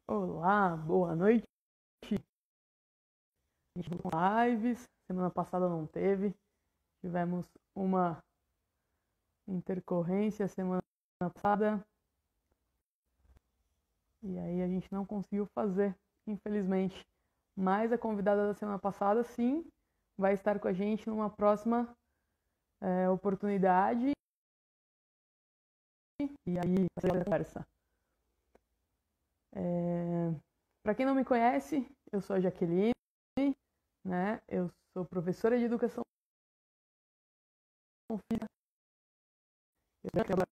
Olá, boa noite. Lives. Semana passada não teve. Tivemos uma intercorrência semana passada. E aí a gente não conseguiu fazer, infelizmente. Mas a convidada da semana passada, sim, vai estar com a gente numa próxima oportunidade. E aí, vai ser a conversa. Para quem não me conhece, eu sou a Jaqueline, né? Eu sou professora de educação física. Eu trabalho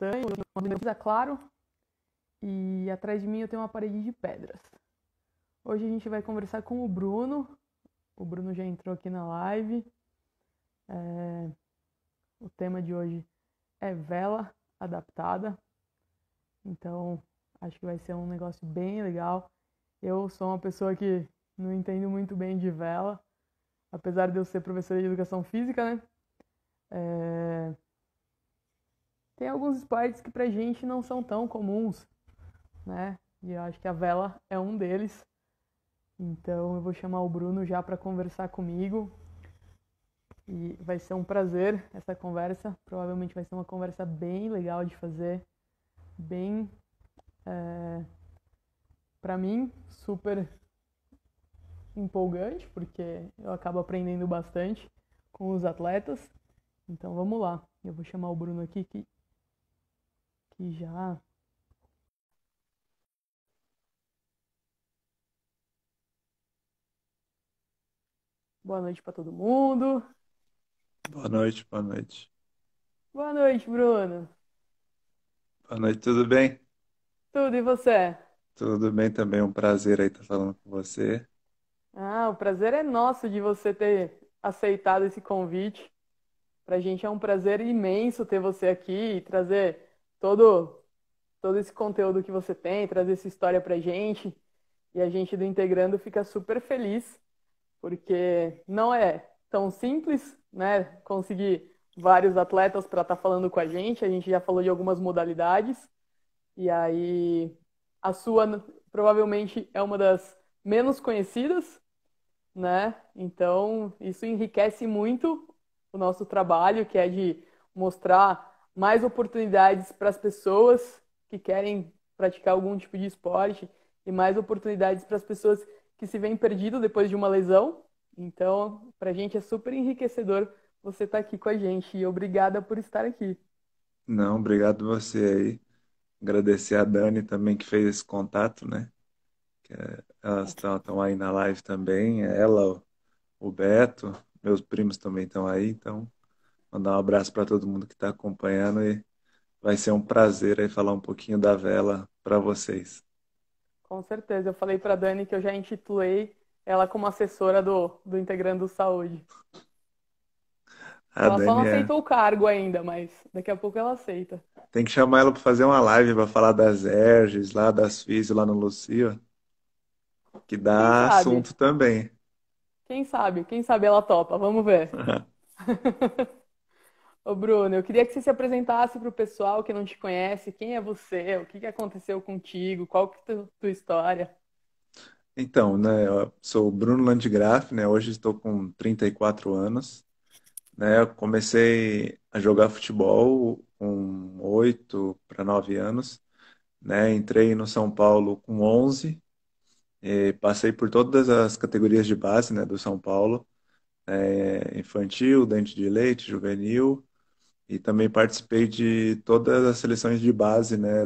bastante, claro. E atrás de mim eu tenho uma parede de pedras. Hoje a gente vai conversar com o Bruno. O Bruno já entrou aqui na live. O tema de hoje é vela adaptada. Então, acho que vai ser um negócio bem legal. Eu sou uma pessoa que não entendo muito bem de vela, apesar de eu ser professora de educação física, né? Tem alguns esportes que pra gente não são tão comuns, né? E eu acho que a vela é um deles. Então eu vou chamar o Bruno já para conversar comigo. E vai ser um prazer essa conversa. Provavelmente vai ser uma conversa bem legal de fazer. Bem, para mim, super empolgante, porque eu acabo aprendendo bastante com os atletas. Então vamos lá. Eu vou chamar o Bruno aqui que já. Boa noite para todo mundo. Boa noite, boa noite. Boa noite, Bruno. Boa noite, tudo bem? Tudo e você? Tudo bem também, um prazer aí estar falando com você. Ah, o prazer é nosso de você ter aceitado esse convite. Pra gente é um prazer imenso ter você aqui e trazer todo, todo esse conteúdo que você tem, trazer essa história pra gente. E a gente do Integrando fica super feliz, porque não é tão simples, né? Conseguir vários atletas para estar falando com a gente. A gente já falou de algumas modalidades. E aí a sua provavelmente é uma das menos conhecidas, né? Então, isso enriquece muito o nosso trabalho, que é de mostrar mais oportunidades para as pessoas que querem praticar algum tipo de esporte e mais oportunidades para as pessoas que se veem perdido depois de uma lesão. Então, para a gente é super enriquecedor você estar aqui com a gente e obrigada por estar aqui. Não, obrigado você aí. Agradecer a Dani também que fez esse contato, né? Elas estão aí na live também. Ela, o Beto, meus primos também estão aí. Então, mandar um abraço para todo mundo que está acompanhando e vai ser um prazer aí falar um pouquinho da vela para vocês. Com certeza. Eu falei para Dani que eu já intitulei ela como assessora do Integrando Saúde. A Ela só não Dani aceitou o cargo ainda, mas daqui a pouco ela aceita. tem que chamar ela para fazer uma live para falar das erges, lá das físio, lá no Lucio, que Quem dá sabe? assunto também. Quem sabe? Quem sabe ela topa. Vamos ver. Ô Bruno, eu queria que você se apresentasse para o pessoal que não te conhece. Quem é você? O que que aconteceu contigo? Qual que é a tua história? Então, né, eu sou o Bruno Landgraf, né, hoje estou com 34 anos, né, eu comecei a jogar futebol com 8 para 9 anos, né, entrei no São Paulo com 11, e passei por todas as categorias de base, né, do São Paulo, infantil, dente de leite, juvenil, e também participei de todas as seleções de base, né,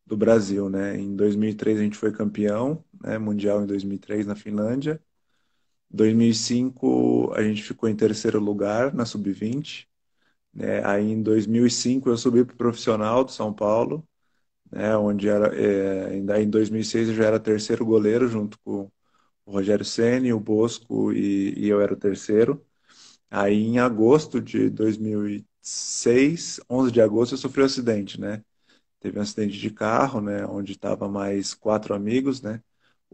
do Brasil, né, em 2003 a gente foi campeão, né, mundial em 2003 na Finlândia. 2005 a gente ficou em terceiro lugar na sub-20, né? Aí em 2005 eu subi para o profissional do São Paulo, né? Onde era, ainda em 2006 eu já era terceiro goleiro junto com o Rogério Ceni, o Bosco e eu era o terceiro. Aí em agosto de 2006, 11 de agosto, eu sofri um acidente, né? Teve um acidente de carro, né? Onde estava mais quatro amigos, né?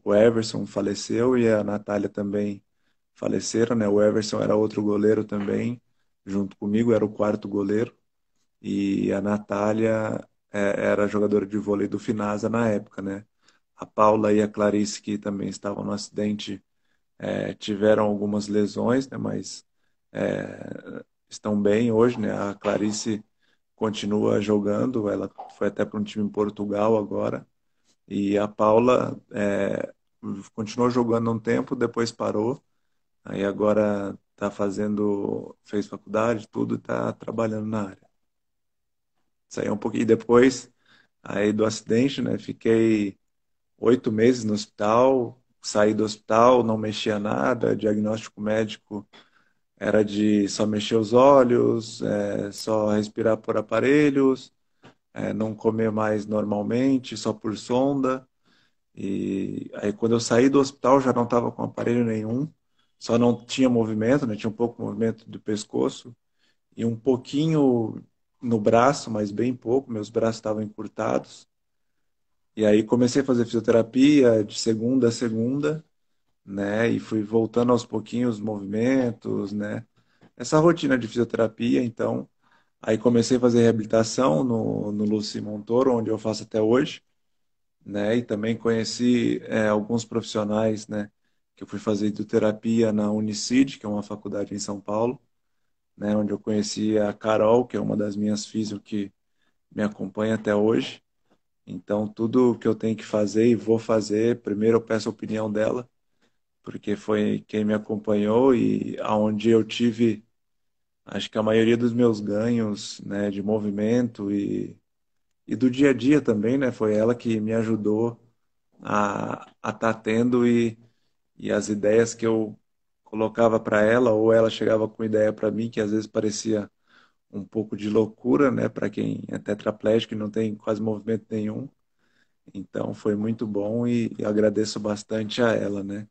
O Everson faleceu e a Natália também faleceram, né? O Everson era outro goleiro também, junto comigo, era o quarto goleiro. E a Natália era jogadora de vôlei do Finasa na época, né? A Paula e a Clarice, que também estavam no acidente, tiveram algumas lesões, né, mas estão bem hoje, né? A Clarice continua jogando, ela foi até para um time em Portugal agora. E a Paula continuou jogando um tempo, depois parou. Aí agora está fez faculdade, tudo, está trabalhando na área. Saiu um pouquinho depois aí do acidente, né? Fiquei 8 meses no hospital, saí do hospital, não mexia nada, diagnóstico médico era de só mexer os olhos, só respirar por aparelhos, não comer mais normalmente, só por sonda. E aí quando eu saí do hospital já não estava com aparelho nenhum, só não tinha movimento, né? Tinha um pouco de movimento do pescoço e um pouquinho no braço, mas bem pouco, meus braços estavam encurtados. E aí comecei a fazer fisioterapia de segunda a segunda, né? E fui voltando aos pouquinhos os movimentos, né? Essa rotina de fisioterapia, então. Aí comecei a fazer reabilitação no Luci Montoro, onde eu faço até hoje, né? E também conheci alguns profissionais, né? Que eu fui fazer hidroterapia na Unicid, que é uma faculdade em São Paulo, né? Onde eu conheci a Carol, que é uma das minhas físio que me acompanha até hoje. Então, tudo que eu tenho que fazer e vou fazer, primeiro eu peço a opinião dela, porque foi quem me acompanhou e aonde eu tive, acho que a maioria dos meus ganhos, né, de movimento e do dia a dia também, né, foi ela que me ajudou a estar tendo e as ideias que eu colocava para ela ou ela chegava com ideia para mim que às vezes parecia um pouco de loucura, né, para quem é tetraplégico e não tem quase movimento nenhum. Então foi muito bom e agradeço bastante a ela, né?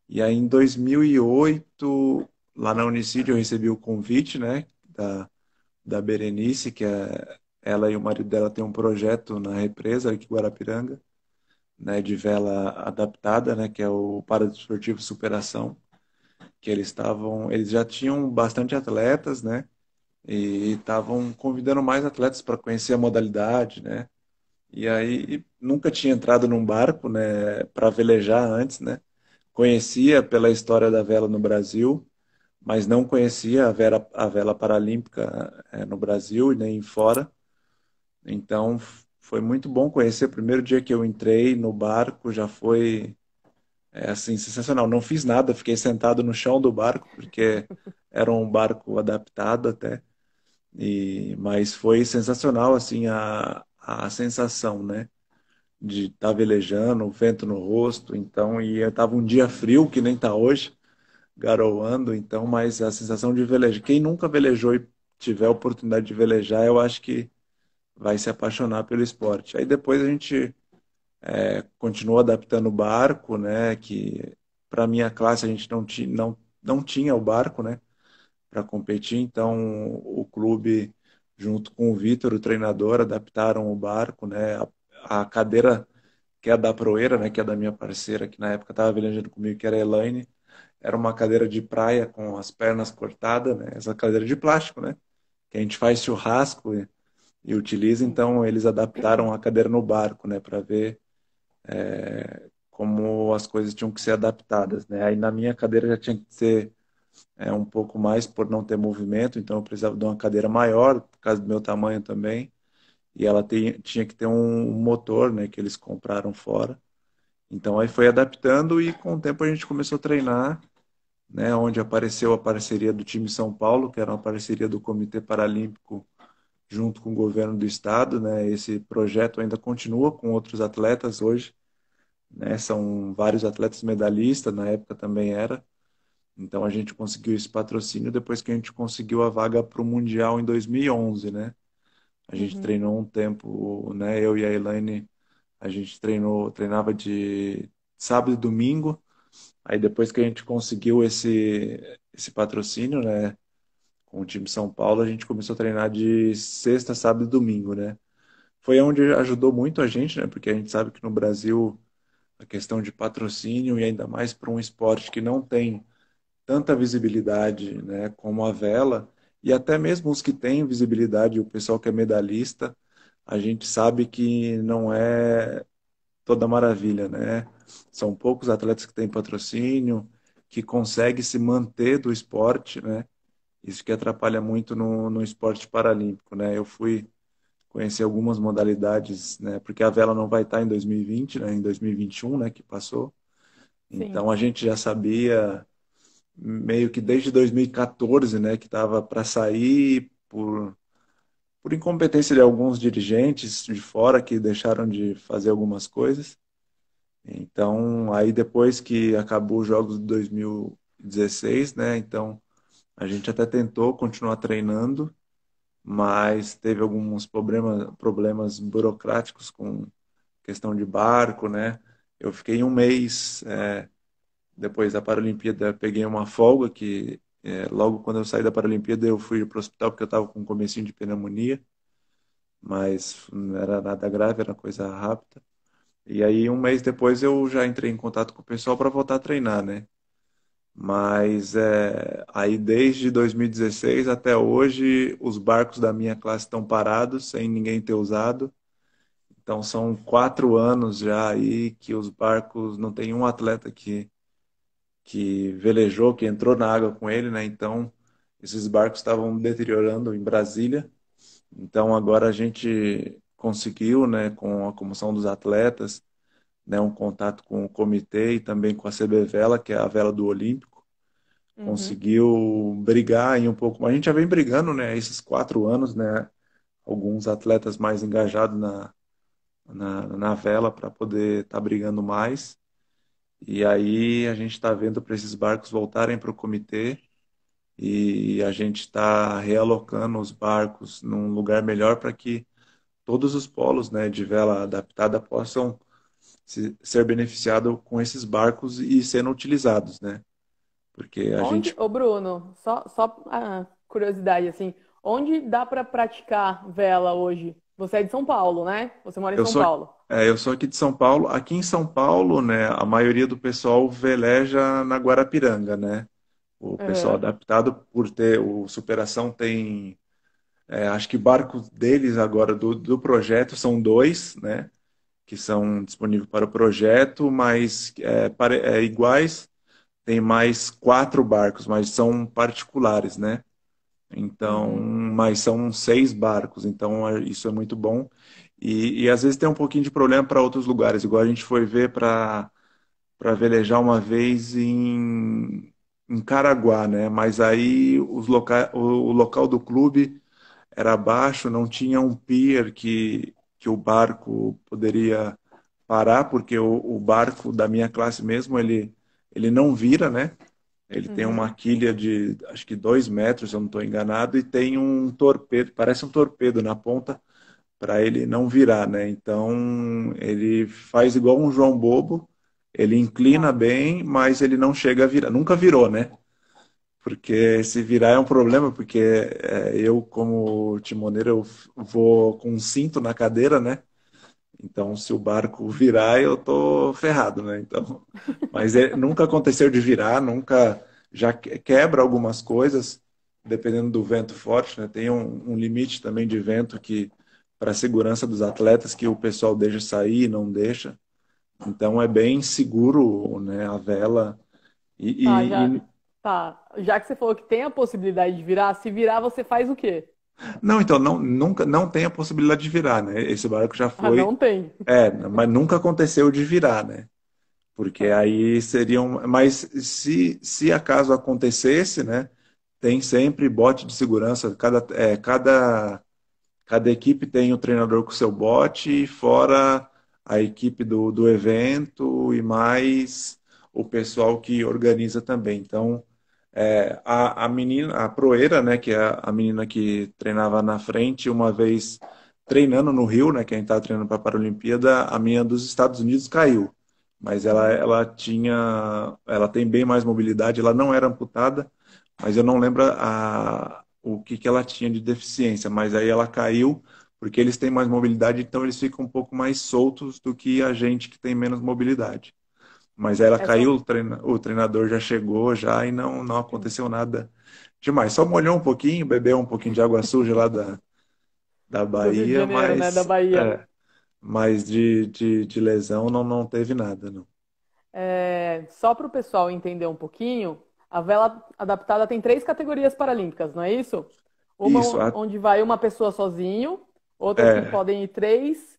E aí em 2008, lá na Unicid, eu recebi o convite, né, da Berenice, ela e o marido dela têm um projeto na represa aqui em Guarapiranga, né, de vela adaptada, né, que é o Paradesportivo Superação, que eles já tinham bastante atletas, né, e estavam convidando mais atletas para conhecer a modalidade, né? E aí nunca tinha entrado num barco, né, para velejar antes, né? Conhecia pela história da vela no Brasil, mas não conhecia a vela paralímpica no Brasil e nem fora. Então foi muito bom conhecer. O primeiro dia que eu entrei no barco já foi assim sensacional. Não fiz nada, fiquei sentado no chão do barco porque era um barco adaptado até. Mas foi sensacional assim a sensação, né? De estar velejando, o vento no rosto, então, e estava um dia frio, que nem está hoje, garoando, então, mas a sensação de velejar, quem nunca velejou e tiver a oportunidade de velejar, eu acho que vai se apaixonar pelo esporte. Aí depois a gente continuou adaptando o barco, né, que para minha classe a gente não tinha o barco, né, para competir, então o clube, junto com o Vitor, o treinador, adaptaram o barco, né, a cadeira que é a da Proeira, né, que é da minha parceira, que na época estava velejando comigo, que era a Elaine, era uma cadeira de praia com as pernas cortadas, né, essa cadeira de plástico, né, que a gente faz churrasco e utiliza, Sim. então eles adaptaram a cadeira no barco, né, para ver como as coisas tinham que ser adaptadas, né. Aí na minha cadeira já tinha que ser um pouco mais por não ter movimento, então eu precisava de uma cadeira maior, por causa do meu tamanho também, e ela tinha que ter um motor, né, que eles compraram fora. Então aí foi adaptando e com o tempo a gente começou a treinar, né, onde apareceu a parceria do time São Paulo, que era uma parceria do Comitê Paralímpico junto com o governo do estado, né? Esse projeto ainda continua com outros atletas hoje, né? São vários atletas medalhistas, na época também era. Então a gente conseguiu esse patrocínio depois que a gente conseguiu a vaga para o Mundial em 2011, né? A gente Uhum. treinou um tempo, né? Eu e a Elaine, a gente treinava de sábado e domingo. Aí depois que a gente conseguiu esse patrocínio, né, com o time São Paulo, a gente começou a treinar de sexta, sábado e domingo, né? Foi onde ajudou muito a gente, né? Porque a gente sabe que no Brasil a questão de patrocínio e ainda mais para um esporte que não tem tanta visibilidade, né, como a vela, e até mesmo os que têm visibilidade, o pessoal que é medalhista, a gente sabe que não é toda maravilha, né? São poucos atletas que têm patrocínio, que conseguem se manter do esporte, né? Isso que atrapalha muito no esporte paralímpico, né? Eu fui conhecer algumas modalidades, né? Porque a vela não vai estar em 2020, né? Em 2021, né? Que passou. Sim. Então a gente já sabia meio que desde 2014, né? Que estava para sair por incompetência de alguns dirigentes de fora que deixaram de fazer algumas coisas. Então aí depois que acabou os jogos de 2016, né? Então a gente até tentou continuar treinando, mas teve alguns problemas burocráticos com questão de barco, né? Eu fiquei um mês, depois da Paralimpíada, peguei uma folga que logo quando eu saí da Paralimpíada eu fui para o hospital porque eu estava com um comecinho de pneumonia, mas não era nada grave, era coisa rápida. E aí um mês depois eu já entrei em contato com o pessoal para voltar a treinar, né? Mas aí desde 2016 até hoje os barcos da minha classe estão parados, sem ninguém ter usado. Então são 4 anos já aí que os barcos não tem um atleta que velejou, que entrou na água com ele, né? Então esses barcos estavam deteriorando em Brasília. Então agora a gente conseguiu, né, com a comissão dos atletas, né, um contato com o comitê e também com a CB Vela, que é a vela do Olímpico, Uhum. conseguiu brigar aí um pouco. Mas a gente já vem brigando, né, esses 4 anos, né? Alguns atletas mais engajados na vela para poder estar brigando mais. E aí a gente está vendo para esses barcos voltarem para o comitê e a gente está realocando os barcos num lugar melhor para que todos os polos, né, de vela adaptada possam ser beneficiados com esses barcos e sendo utilizados, né? Porque a Onde, gente, ô Bruno, só curiosidade, assim, onde dá para praticar vela hoje? Você é de São Paulo, né? Você mora em eu São sou, Paulo. eu sou aqui de São Paulo. Aqui em São Paulo, né, a maioria do pessoal veleja na Guarapiranga, né? O pessoal Aham. adaptado por ter o Superação tem, acho que barcos deles agora do projeto são dois, né? Que são disponíveis para o projeto, mas iguais, tem mais 4 barcos, mas são particulares, né? Então, Uhum. mas são 6 barcos, então isso é muito bom. E às vezes tem um pouquinho de problema para outros lugares, igual a gente foi ver para velejar uma vez em Caraguá, né? Mas aí o local do clube era baixo, não tinha um pier que o barco poderia parar, porque o barco da minha classe mesmo, ele não vira, né? Ele tem uma Uhum. quilha de acho que 2 metros, se eu não estou enganado, e tem um torpedo, parece um torpedo na ponta, para ele não virar, né? Então ele faz igual um João Bobo, ele inclina Tá. bem, mas ele não chega a virar. Nunca virou, né? Porque se virar é um problema, porque eu, como timoneiro, eu vou com um cinto na cadeira, né? Então, se o barco virar, eu tô ferrado, né? Então, mas nunca aconteceu de virar, nunca já quebra algumas coisas, dependendo do vento forte, né? Tem um limite também de vento que para a segurança dos atletas que o pessoal deixa sair e não deixa. Então é bem seguro, né? A vela Tá, e, já, e- tá. Já que você falou que tem a possibilidade de virar, se virar, você faz o quê? não, então nunca não tem a possibilidade de virar, né? Esse barco já Ah, foi, não tem. mas nunca aconteceu de virar, né? Porque Tá. aí seriam. Mas se acaso acontecesse, né? Tem sempre bote de segurança. Cada equipe tem o treinador com seu bote, fora a equipe do evento e mais o pessoal que organiza também. Então, a menina, a Proeira, né, que é a menina que treinava na frente, uma vez treinando no Rio, né, que a gente estava treinando para a Paralimpíada, a menina dos Estados Unidos caiu. Mas Uhum. ela tem bem mais mobilidade, ela não era amputada, mas eu não lembro o que ela tinha de deficiência. Mas aí ela caiu, porque eles têm mais mobilidade, então eles ficam um pouco mais soltos do que a gente que tem menos mobilidade. Mas aí ela Essa, caiu, o treinador já chegou já e não aconteceu nada demais. Só molhou um pouquinho, bebeu um pouquinho de água suja lá da do Rio de Bahia, Janeiro, né? Da mas Bahia. mas de lesão não teve nada, não. Só para o pessoal entender um pouquinho, a vela adaptada tem três categorias paralímpicas, não é isso? Uma Isso, onde vai uma pessoa sozinho, outra que é, podem ir três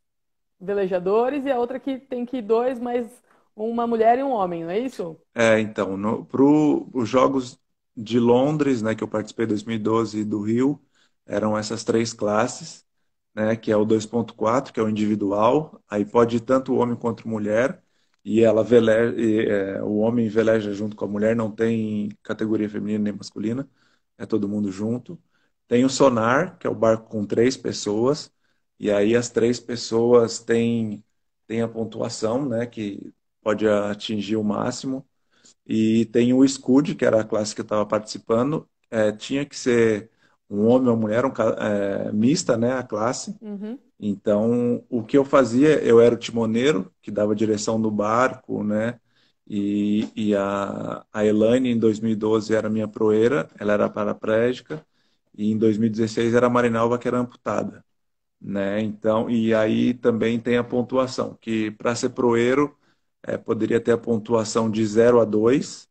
velejadores e a outra que tem que ir dois, mas uma mulher e um homem, não é isso? então, para os Jogos de Londres, né, que eu participei em 2012 e do Rio, eram essas três classes, né, que é o 2.4, que é o individual, aí pode ir tanto o homem quanto a mulher, e o homem veleja junto com a mulher, não tem categoria feminina nem masculina, é todo mundo junto. Tem o sonar, que é o barco com três pessoas, e aí as três pessoas têm a pontuação, né, que pode atingir o máximo. E tem o Scud, que era a classe que eu estava participando. Tinha que ser um homem ou uma mulher, mista, né, a classe. Uhum. Então, o que eu fazia, eu era o timoneiro, que dava direção do barco, né? E a Elaine, em 2012, era minha proeira, ela era paraplégica. E em 2016 era a Marinalva, que era amputada, né? Então, e aí também tem a pontuação, que para ser proeiro, poderia ter a pontuação de 0 a 2,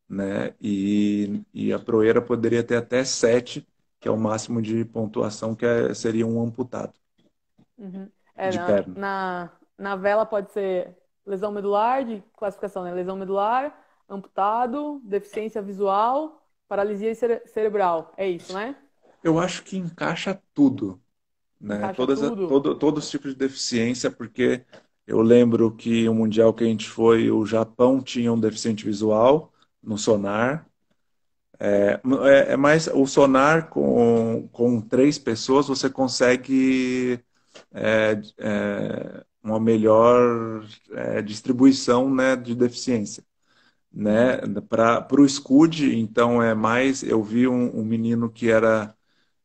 né? E a proeira poderia ter até 7, que é o máximo de pontuação, seria um amputado Uhum. de perna. Na vela pode ser lesão medular, de classificação, né? Lesão medular, amputado, deficiência visual, paralisia cerebral. É isso, né? Eu acho que encaixa tudo, né? Encaixa tudo. Todos os tipos de deficiência, porque eu lembro que o mundial que a gente foi, o Japão tinha um deficiente visual no sonar. É mais o sonar com três pessoas, você consegue uma melhor distribuição, né, de deficiência, Uhum. né? Para o Scud, então é mais. Eu vi um menino que era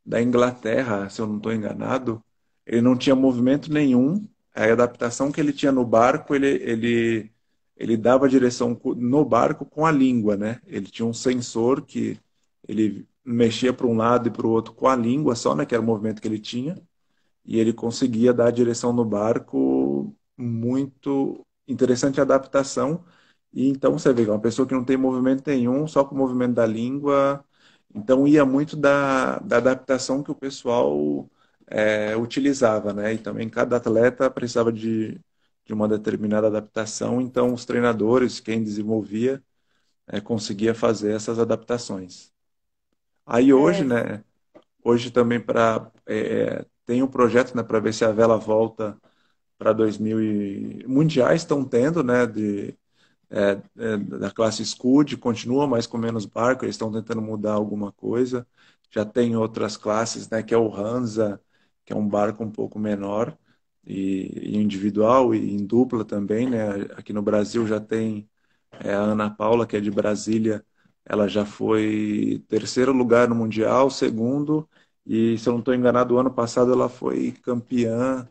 da Inglaterra, se eu não estou enganado, ele não tinha movimento nenhum. A adaptação que ele tinha no barco, ele dava direção no barco com a língua, né? Ele tinha um sensor que ele mexia para um lado e para o outro com a língua só, né? Que era o movimento que ele tinha. E ele conseguia dar a direção no barco, muito interessante a adaptação. E então você vê, uma pessoa que não tem movimento nenhum, só com o movimento da língua. Então ia muito da adaptação que o pessoal utilizava, né? E também cada atleta precisava de uma determinada adaptação, então os treinadores, quem desenvolvia, conseguia fazer essas adaptações. Aí hoje, É, né? Hoje também tem um projeto, né, para ver se a vela volta para 2000 mundiais estão tendo, né, da classe Scud, continua, mas com menos barco, eles estão tentando mudar alguma coisa. Já tem outras classes, né, que é o Hansa, que é um barco um pouco menor e individual e em dupla também, né? Aqui no Brasil já tem a Ana Paula, que é de Brasília, ela já foi terceiro lugar no Mundial, segundo, e se eu não estou enganado, o ano passado ela foi campeã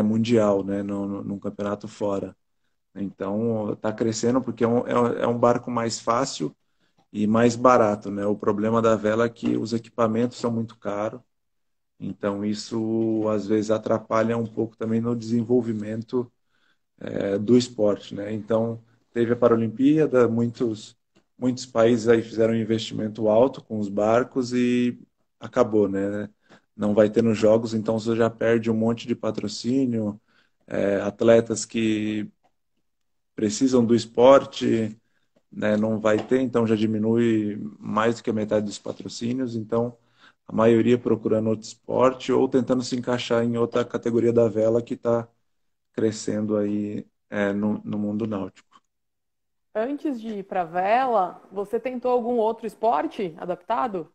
mundial, né, num campeonato fora. Então está crescendo porque é um barco mais fácil e mais barato, né? O problema da vela é que os equipamentos são muito caros, então isso às vezes atrapalha um pouco também no desenvolvimento do esporte, né? Então, teve a Paralimpíada, muitos países aí fizeram um investimento alto com os barcos e acabou, né? Não vai ter nos jogos, então você já perde um monte de patrocínio, atletas que precisam do esporte, né? Não vai ter, então já diminui mais do que a metade dos patrocínios, então a maioria procurando outro esporte ou tentando se encaixar em outra categoria da vela que está crescendo aí no mundo náutico. antes de ir para vela, você tentou algum outro esporte adaptado?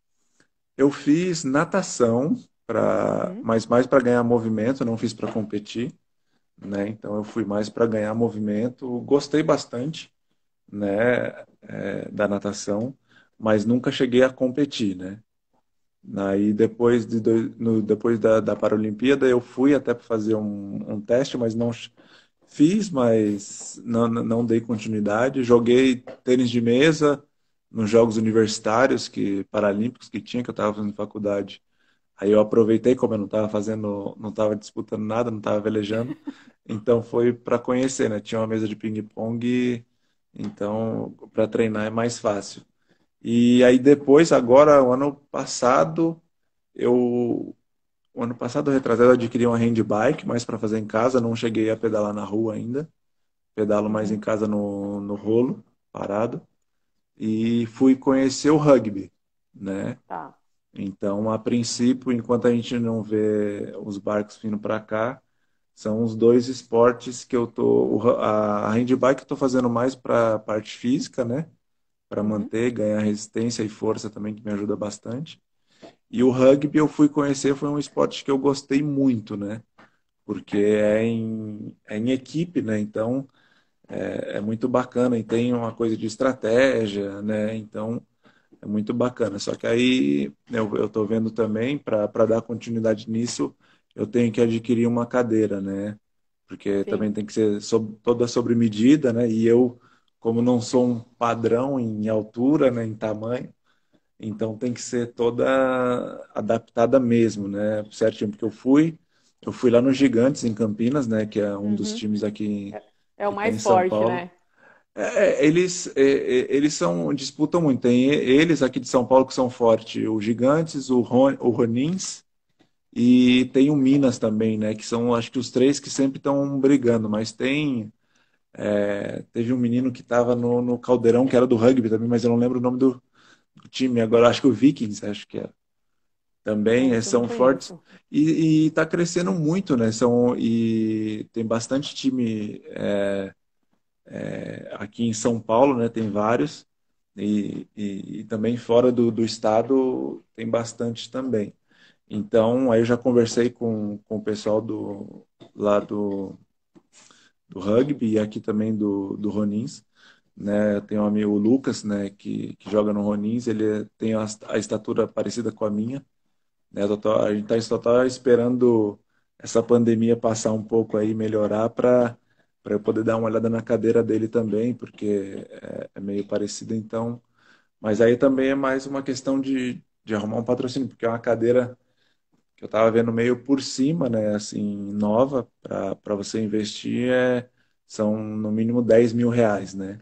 Eu fiz natação, Uhum. mas mais para ganhar movimento, não fiz para competir, né? Então eu fui mais para ganhar movimento. Gostei bastante, né, da natação, mas nunca cheguei a competir, né? Aí depois da Paralimpíada eu fui até para fazer um teste, mas não fiz, mas não dei continuidade. Joguei tênis de mesa nos Jogos Universitários, Paralímpicos que tinha, que eu estava fazendo faculdade. Aí eu aproveitei, como eu não estava fazendo, não estava disputando nada, não estava velejando, então foi para conhecer, né? Tinha uma mesa de ping-pong, então para treinar é mais fácil. E aí depois, agora, eu, o ano passado, retrasado, eu adquiri uma handbike, mas para fazer em casa, não cheguei a pedalar na rua ainda, pedalo mais em Uhum. casa no rolo, parado, e fui conhecer o rugby, né? Tá. Então, a princípio, enquanto a gente não vê os barcos vindo para cá, são os dois esportes que eu tô. A handbike eu estou fazendo mais para a parte física, né? Para Uhum. manter, ganhar resistência e força também, que me ajuda bastante. E o rugby eu fui conhecer, foi um esporte que eu gostei muito, né? Porque é em equipe, né? Então é muito bacana e tem uma coisa de estratégia, né? Então é muito bacana. Só que aí eu estou vendo também, para dar continuidade nisso, eu tenho que adquirir uma cadeira, né? Porque também Sim. tem que ser toda sobre medida, né? E eu, como não sou um padrão em altura, né, em tamanho, então tem que ser toda adaptada mesmo, né? Certinho, porque eu fui lá no Gigantes, em Campinas, né? Que é um dos Uhum. times aqui É, é o que está em mais São forte, Paulo. né? Eles disputam muito. Tem eles aqui de São Paulo que são fortes, o Gigantes, o Ronins e tem o Minas também, né? Que são, acho que os três que sempre estão brigando. Mas teve um menino que estava no Caldeirão que era do rugby também, mas eu não lembro o nome do time. Agora acho que o Vikings, acho que é. É, Também isso eu não são fortes conheço. e está crescendo muito, né? E tem bastante time aqui em São Paulo, né? Tem vários. E também fora do estado tem bastante também. Então, aí eu já conversei com o pessoal lá do rugby e aqui também do Ronins, né? Tem um amigo, o Lucas, né, que joga no Ronins, ele tem a estatura parecida com a minha, né? A gente está só tá esperando essa pandemia passar um pouco aí, melhorar para eu poder dar uma olhada na cadeira dele também, porque é meio parecido, então. Mas aí também é mais uma questão de arrumar um patrocínio, porque é uma cadeira que eu estava vendo meio por cima, né? Assim, nova, para você investir, são no mínimo R$ 10.000, né?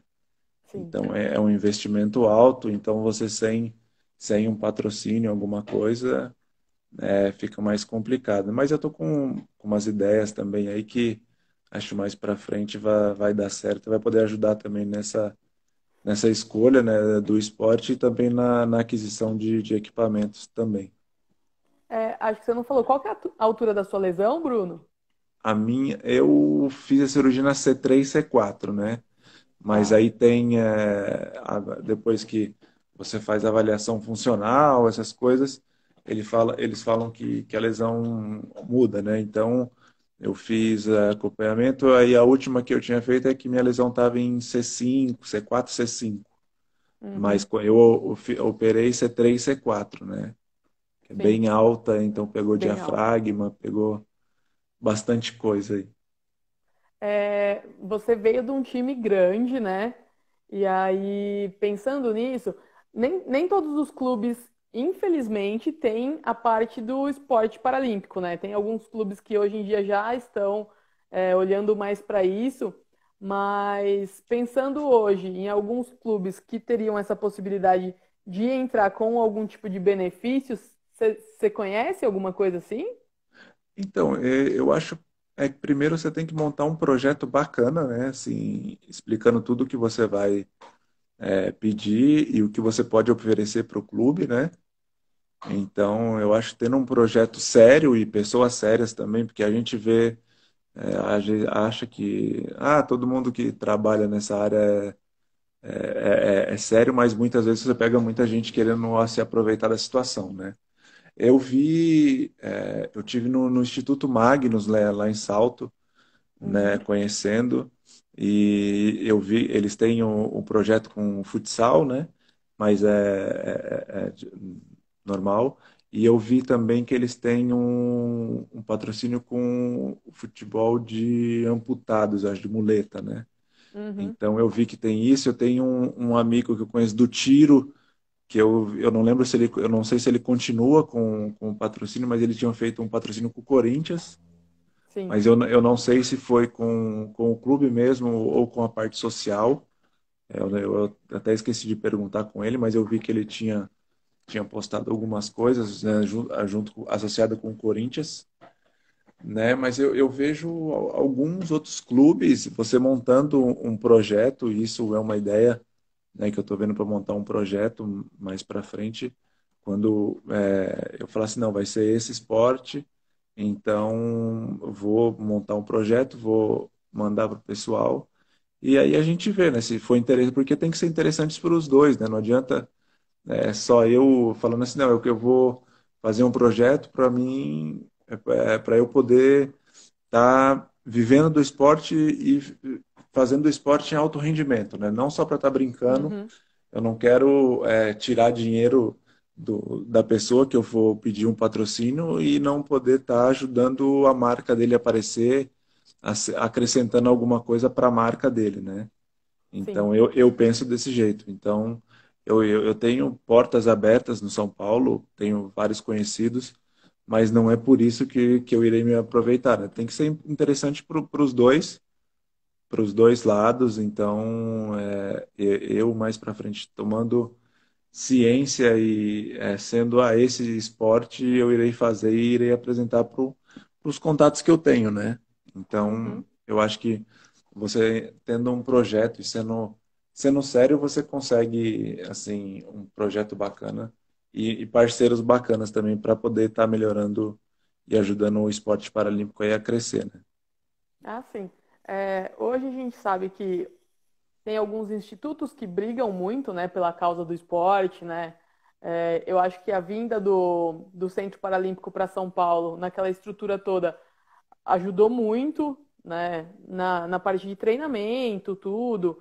Sim. Então é um investimento alto, então você sem um patrocínio, alguma coisa, fica mais complicado. Mas eu tô com umas ideias também aí que acho mais para frente vai dar certo, vai poder ajudar também nessa escolha, né, do esporte e também na aquisição de equipamentos também. É, acho que você não falou. Qual que é a altura da sua lesão, Bruno? Eu fiz a cirurgia na C3, C4, né? Mas Tá. aí tem, depois que você faz a avaliação funcional, essas coisas, eles falam que a lesão muda, né? Então, eu fiz acompanhamento, aí a última que eu tinha feito é que minha lesão estava em C5, C4, C5. Mas Uhum. eu operei C3, C4, né? Que é Sim. bem alta, então pegou Bem alto. diafragma, pegou bastante coisa aí. É, você veio de um time grande, né? E aí, pensando nisso, nem todos os clubes, infelizmente, têm a parte do esporte paralímpico, né? Tem alguns clubes que hoje em dia já estão, olhando mais para isso, mas pensando hoje em alguns clubes que teriam essa possibilidade de entrar com algum tipo de benefícios, você conhece alguma coisa assim? Então, eu acho que primeiro você tem que montar um projeto bacana, né? Assim, explicando tudo o que você vai pedir e o que você pode oferecer para o clube, né? Então, eu acho que tendo um projeto sério e pessoas sérias também, porque a gente vê, a gente acha que todo mundo que trabalha nessa área é sério, mas muitas vezes você pega muita gente querendo se aproveitar da situação, né? Eu tive no Instituto Magnus, lá em Salto, né, Uhum, conhecendo, e eu vi, eles têm um projeto com futsal, né, mas normal, e eu vi também que eles têm um patrocínio com o futebol de amputados, acho, de muleta, né. uhum, Então eu vi que tem isso, eu tenho um amigo que eu conheço do tiro, que eu não lembro se ele, eu não sei se ele continua com o patrocínio, mas ele tinha feito um patrocínio com o Corinthians, Sim. mas eu não sei se foi com o clube mesmo ou com a parte social. Eu até esqueci de perguntar com ele, mas eu vi que ele tinha postado algumas coisas, né, associado com o Corinthians, né? Mas eu vejo alguns outros clubes, você montando um projeto, isso é uma ideia, né, que eu estou vendo para montar um projeto mais para frente, quando eu falar assim, não, vai ser esse esporte, então eu vou montar um projeto, vou mandar para o pessoal, e aí a gente vê, né, se for interessante, porque tem que ser interessante para os dois, né? Não adianta só eu falando assim, não, eu vou fazer um projeto para mim, para eu poder estar vivendo do esporte e fazendo do esporte em alto rendimento, né? Não só para estar brincando. Uhum. Eu não quero tirar dinheiro da pessoa que eu vou pedir um patrocínio e não poder estar ajudando a marca dele a aparecer, acrescentando alguma coisa para a marca dele, né? Sim. Então eu penso desse jeito. Então eu tenho portas abertas no São Paulo, tenho vários conhecidos, mas não é por isso que eu irei me aproveitar, né? Tem que ser interessante para os dois lados. Então eu mais para frente tomando ciência e sendo esse esporte eu irei fazer e irei apresentar para os contatos que eu tenho, né? Então Uhum. eu acho que você tendo um projeto e sendo sério, você consegue assim um projeto bacana e parceiros bacanas também para poder estar melhorando e ajudando o esporte paralímpico aí a crescer, né? Ah, sim. Hoje a gente sabe que tem alguns institutos que brigam muito, né, pela causa do esporte, né? Eu acho que a vinda do Centro Paralímpico para São Paulo, naquela estrutura toda, ajudou muito, né, na parte de treinamento, tudo.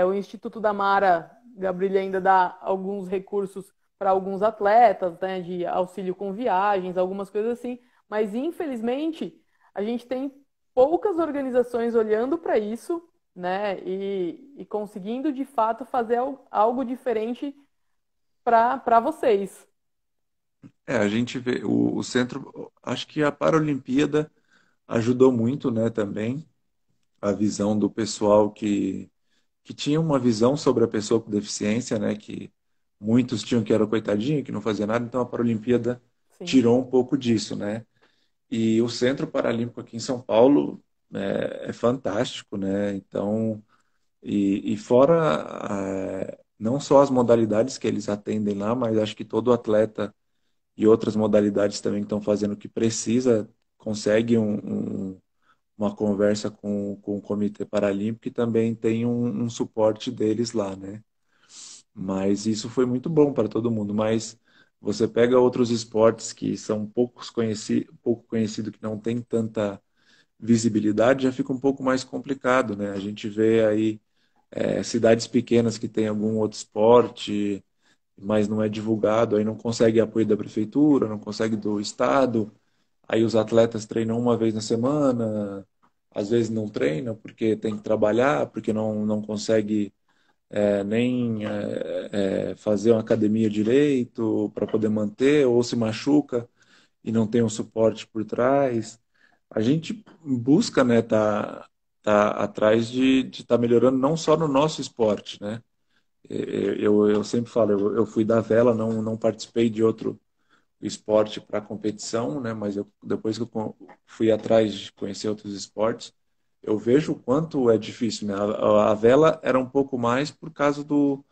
O Instituto da Mara Gabrilha ainda dá alguns recursos para alguns atletas, né, de auxílio com viagens, algumas coisas assim. Mas, infelizmente, a gente tem poucas organizações olhando para isso, né, e conseguindo, de fato, fazer algo diferente para vocês. A gente vê o centro, acho que a Paralimpíada ajudou muito, né, também a visão do pessoal que tinha uma visão sobre a pessoa com deficiência, né, que muitos tinham que era coitadinho, que não fazia nada, então a Paralimpíada Sim. tirou um pouco disso, né? E o Centro Paralímpico aqui em São Paulo é fantástico, né? Então, e fora não só as modalidades que eles atendem lá, mas acho que todo atleta e outras modalidades também que estão fazendo o que precisa consegue uma conversa com o Comitê Paralímpico e também tem um suporte deles lá, né? Mas isso foi muito bom para todo mundo. Mas você pega outros esportes que são pouco conhecido, que não tem tanta visibilidade, já fica um pouco mais complicado, né? A gente vê aí cidades pequenas que têm algum outro esporte, mas não é divulgado, aí não consegue apoio da prefeitura, não consegue do estado. Aí os atletas treinam uma vez na semana, às vezes não treinam porque tem que trabalhar, porque não consegue nem fazer uma academia direito para poder manter, ou se machuca e não tem um suporte por trás. A gente busca, né, tá atrás de estar melhorando não só no nosso esporte, né? Eu sempre falo, eu fui da vela, não participei de outro esporte para competição, né? Mas depois que eu fui atrás de conhecer outros esportes, eu vejo o quanto é difícil, né? A vela era um pouco mais por causa do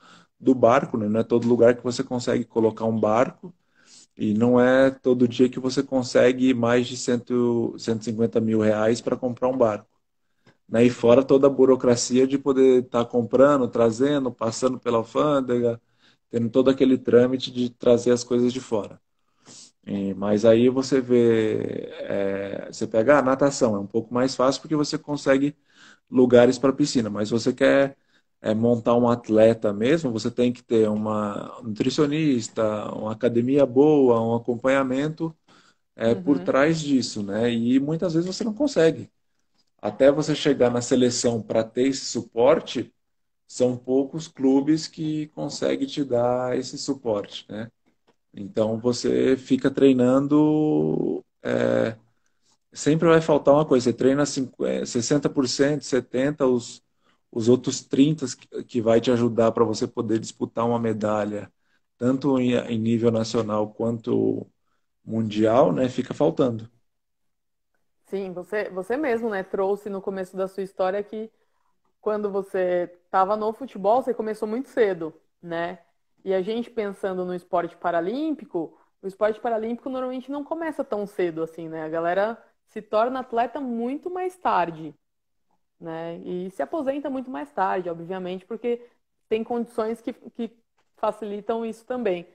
barco, né? Não é todo lugar que você consegue colocar um barco e não é todo dia que você consegue mais de 150 mil reais para comprar um barco. Né? E fora toda a burocracia de poder estar comprando, trazendo, passando pela alfândega, tendo todo aquele trâmite de trazer as coisas de fora. Mas aí você vê, você pega a natação, é um pouco mais fácil porque você consegue lugares para piscina, mas você quer montar um atleta mesmo, você tem que ter uma nutricionista, uma academia boa, um acompanhamento por Uhum. trás disso, né? E muitas vezes você não consegue. Até você chegar na seleção para ter esse suporte, são poucos clubes que conseguem te dar esse suporte, né? Então você fica treinando, sempre vai faltar uma coisa, você treina 60%, 70%, os outros 30% que vai te ajudar para você poder disputar uma medalha, tanto em nível nacional quanto mundial, né? Fica faltando. Sim, você mesmo, né, trouxe no começo da sua história que quando você estava no futebol, você começou muito cedo, né? E a gente pensando no esporte paralímpico, o esporte paralímpico normalmente não começa tão cedo assim, né? A galera se torna atleta muito mais tarde, né? E se aposenta muito mais tarde, obviamente, porque tem condições que facilitam isso também.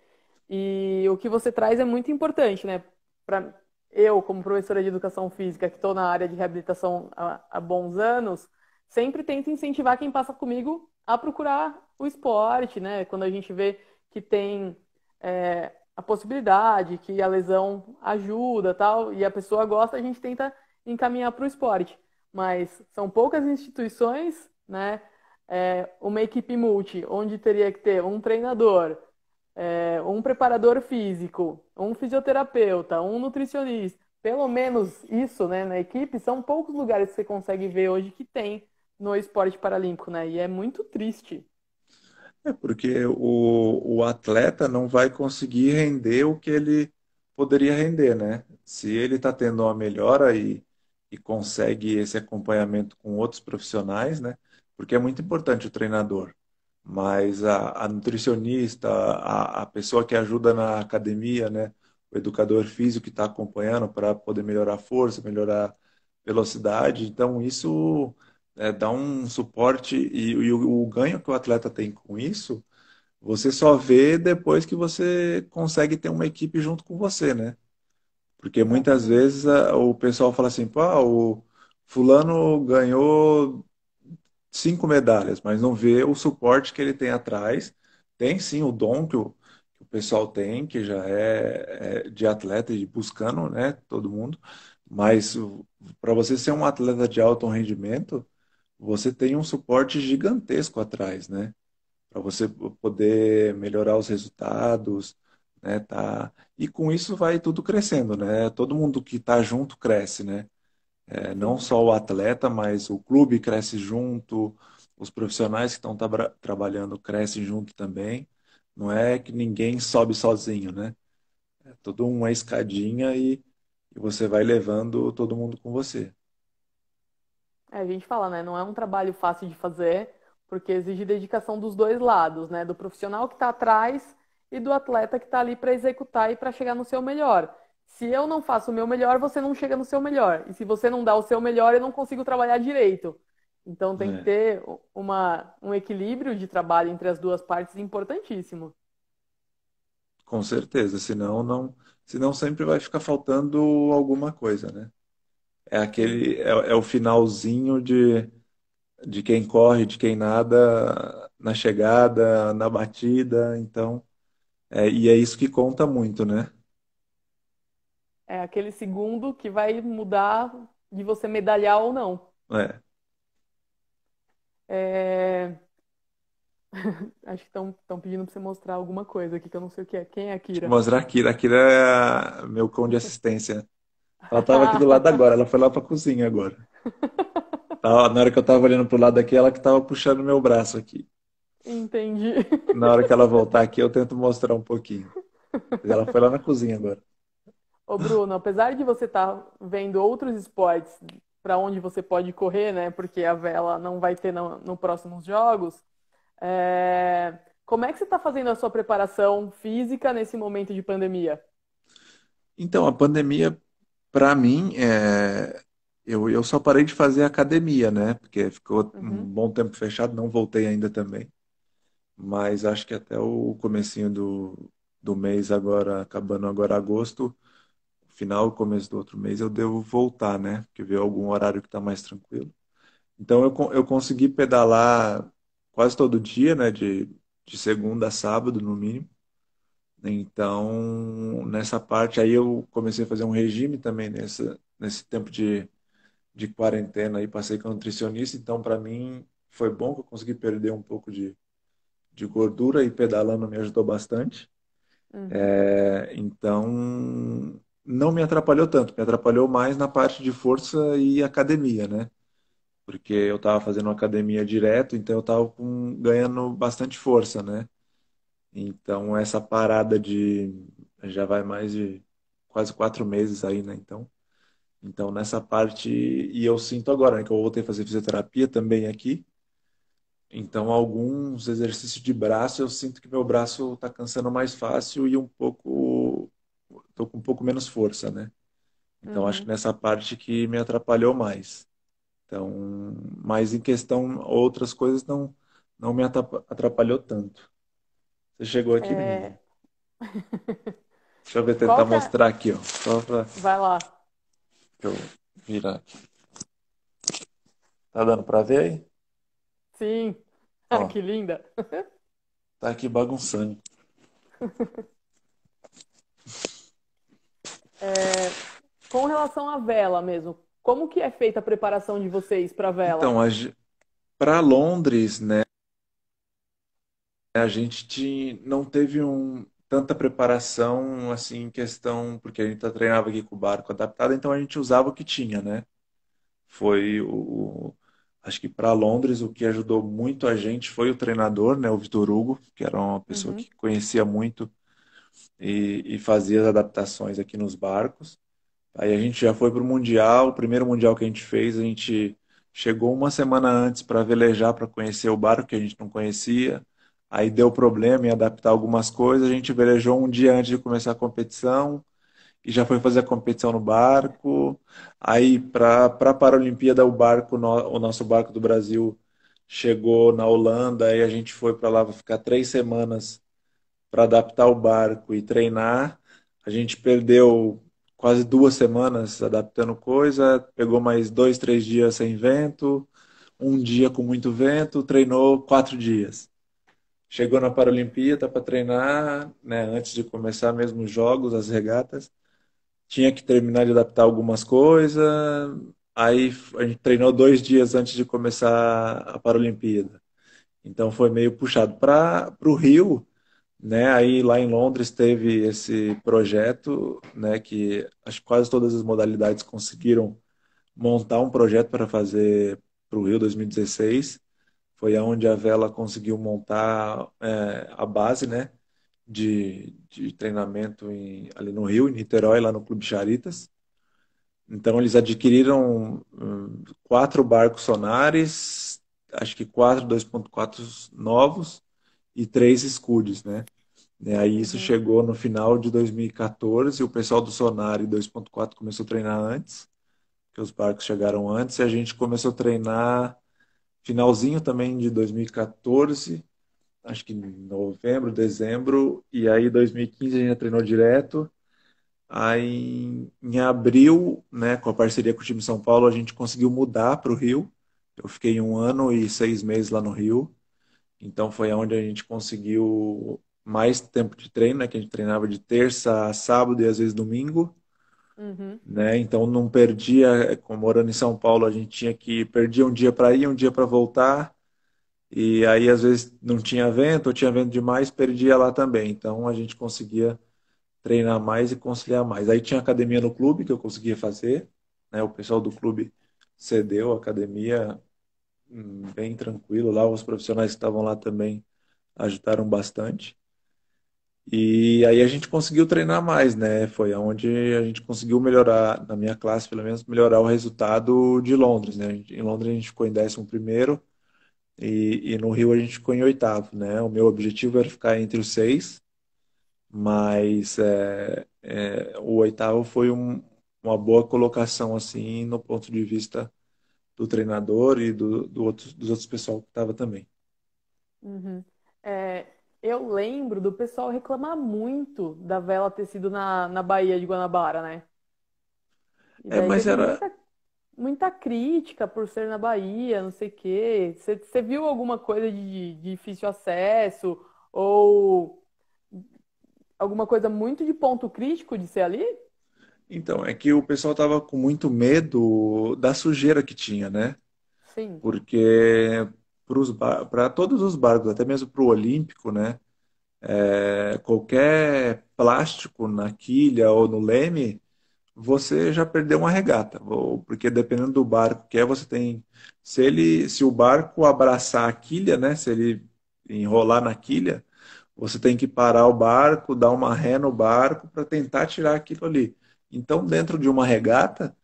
E o que você traz é muito importante, né? Para eu, como professora de educação física, que estou na área de reabilitação há bons anos, sempre tento incentivar quem passa comigo a procurar o esporte, né? Quando a gente vê que tem a possibilidade, que a lesão ajuda, tal, e a pessoa gosta, a gente tenta encaminhar para o esporte. Mas são poucas instituições, né? Uma equipe multi, onde teria que ter um treinador, um preparador físico, um fisioterapeuta, um nutricionista. Pelo menos isso, né, na equipe, são poucos lugares que você consegue ver hoje que tem no esporte paralímpico, né? E é muito triste. É porque o atleta não vai conseguir render o que ele poderia render, né? Se ele está tendo uma melhora e consegue esse acompanhamento com outros profissionais, né? Porque é muito importante o treinador, mas a nutricionista, a pessoa que ajuda na academia, né? O educador físico que está acompanhando para poder melhorar a força, melhorar a velocidade. Então, isso dá um suporte e o ganho que o atleta tem com isso, você só vê depois que você consegue ter uma equipe junto com você, né? Porque muitas Exatamente. vezes o pessoal fala assim, pô, o fulano ganhou 5 medalhas, mas não vê o suporte que ele tem atrás. Tem sim o dom que o pessoal tem, que já é de atleta e buscando, né, todo mundo. Mas para você ser um atleta de alto rendimento, você tem um suporte gigantesco atrás, né? Para você poder melhorar os resultados, né? Tá? E com isso vai tudo crescendo, né? Todo mundo que está junto cresce, né? Não Sim. só o atleta, mas o clube cresce junto, os profissionais que estão trabalhando crescem junto também. Não é que ninguém sobe sozinho, né? É tudo uma escadinha e você vai levando todo mundo com você. A gente fala, né? Não é um trabalho fácil de fazer, porque exige dedicação dos dois lados, né? Do profissional que está atrás e do atleta que está ali para executar e para chegar no seu melhor. Se eu não faço o meu melhor, você não chega no seu melhor. E se você não dá o seu melhor, eu não consigo trabalhar direito. Então tem que É, ter um equilíbrio de trabalho entre as duas partes importantíssimo. com certeza, senão não, senão sempre vai ficar faltando alguma coisa, né? Sim. É o finalzinho de quem corre, de quem nada na chegada, na batida, então, e é isso que conta muito, né? É aquele segundo que vai mudar de você medalhar ou não. É. É, acho que estão pedindo pra você mostrar alguma coisa aqui que eu não sei o que é. Quem é a Deixa eu Kira? mostrar a Kira é meu cão de assistência. Ela tava aqui do lado agora, ela foi lá pra cozinha agora. Na hora que eu tava olhando pro lado aqui, ela que tava puxando meu braço aqui. Entendi. Na hora que ela voltar aqui, eu tento mostrar um pouquinho. Mas ela foi lá na cozinha agora. Ô, Bruno, apesar de você estar vendo outros esportes para onde você pode correr, né? Porque a vela não vai ter no próximos jogos. Como é que você está fazendo a sua preparação física nesse momento de pandemia? Então, a pandemia, pra mim, eu só parei de fazer academia, né? Porque ficou um Uhum. bom tempo fechado, não voltei ainda também. Mas acho que até o comecinho do mês agora, acabando agora agosto, final, começo do outro mês, eu devo voltar, né? Porque ver algum horário que está mais tranquilo. Então eu consegui pedalar quase todo dia, né? De segunda a sábado, no mínimo. Então, nessa parte aí eu comecei a fazer um regime também nesse tempo de quarentena aí, passei com a nutricionista, então para mim foi bom que eu consegui perder um pouco de gordura e pedalando me ajudou bastante. Uhum. Então, não me atrapalhou tanto, me atrapalhou mais na parte de força e academia, né? Porque eu estava fazendo academia direto, então eu estava ganhando bastante força, né? Então, essa parada já vai mais de quase 4 meses aí, né? Então, nessa parte, e eu sinto agora, né, que eu voltei a fazer fisioterapia também aqui. Então, alguns exercícios de braço, eu sinto que meu braço está cansando mais fácil e tô com um pouco menos força, né? Então, acho que Uhum. nessa parte que me atrapalhou mais. Então, mas em questão, outras coisas não me atrapalhou tanto. Você chegou aqui, menina? É, Deixa eu ver, tentar qual que é... mostrar aqui, ó. Só pra Vai lá. eu virar aqui. Tá dando pra ver aí? Sim. Ah, Ó, que linda. tá aqui bagunçando. É, com relação à vela mesmo, como que é feita a preparação de vocês para a vela? Então, para Londres, né, a gente não teve tanta preparação assim em questão, porque a gente treinava aqui com o barco adaptado, então a gente usava o que tinha, né? Foi acho que para Londres o que ajudou muito a gente foi o treinador, né, o Vitor Hugo, que era uma pessoa Uhum, que conhecia muito e fazia as adaptações aqui nos barcos. Aí a gente já foi para o Mundial, o primeiro Mundial que a gente fez, a gente chegou uma semana antes para velejar, para conhecer o barco que a gente não conhecia. Aí deu problema em adaptar algumas coisas, a gente velejou um dia antes de começar a competição e já foi fazer a competição no barco. Aí para a Paralimpíada o nosso barco do Brasil chegou na Holanda e a gente foi para lá ficar 3 semanas para adaptar o barco e treinar. A gente perdeu quase 2 semanas adaptando coisa, pegou mais 2, 3 dias sem vento, um dia com muito vento, treinou 4 dias. Chegou na Paralimpíada para treinar, né, antes de começar mesmo os jogos, as regatas. Tinha que terminar de adaptar algumas coisas. Aí a gente treinou 2 dias antes de começar a Paralimpíada. Então foi meio puxado. Para o Rio, né? Aí lá em Londres teve esse projeto, né? Que acho que quase todas as modalidades conseguiram montar um projeto para fazer para o Rio 2016. Foi aonde a Vela conseguiu montar a base, né? De treinamento ali no Rio, em Niterói, lá no Clube Charitas. Então eles adquiriram 4 barcos sonares, acho que 4 2.4 novos e 3 Scuds, né? E aí isso uhum, chegou no final de 2014, o pessoal do Sonar e 2.4 começou a treinar antes, que os barcos chegaram antes, e a gente começou a treinar finalzinho também de 2014, acho que em novembro, dezembro, e aí 2015 a gente já treinou direto. Aí em abril, né, com a parceria com o time São Paulo, a gente conseguiu mudar para o Rio. Eu fiquei 1 ano e 6 meses lá no Rio. Então foi onde a gente conseguiu mais tempo de treino, né? Que a gente treinava de terça a sábado e às vezes domingo, uhum, né? Então não perdia, como morando em São Paulo, a gente tinha que perdia um dia para ir, um dia para voltar, e aí às vezes não tinha vento, ou tinha vento demais, perdia lá também. Então a gente conseguia treinar mais e conciliar mais. Aí tinha academia no clube que eu conseguia fazer, né? O pessoal do clube cedeu a academia bem tranquilo lá, os profissionais que estavam lá também ajudaram bastante. E aí a gente conseguiu treinar mais, né? Foi onde a gente conseguiu melhorar, na minha classe pelo menos, melhorar o resultado de Londres, né? Em Londres a gente ficou em 11º e no Rio a gente ficou em oitavo, né? O meu objetivo era ficar entre os seis, mas o oitavo foi uma boa colocação, assim, no ponto de vista do treinador e dos outros pessoal que estava também. uhum. É, eu lembro do pessoal reclamar muito da vela ter sido na Baía de Guanabara, né? E daí Mas teve era, muita crítica por ser na Bahia, não sei o quê. Você viu alguma coisa de difícil acesso ou alguma coisa muito de ponto crítico de ser ali? então, é que o pessoal estava com muito medo da sujeira que tinha, né? Sim. Porque para todos os barcos, até mesmo para o Olímpico, né? Qualquer plástico na quilha ou no leme, você já perdeu uma regata, porque dependendo do barco que é, você tem, se o barco abraçar a quilha, né? Se ele enrolar na quilha, você tem que parar o barco, dar uma ré no barco para tentar tirar aquilo ali. Então, dentro de uma regata,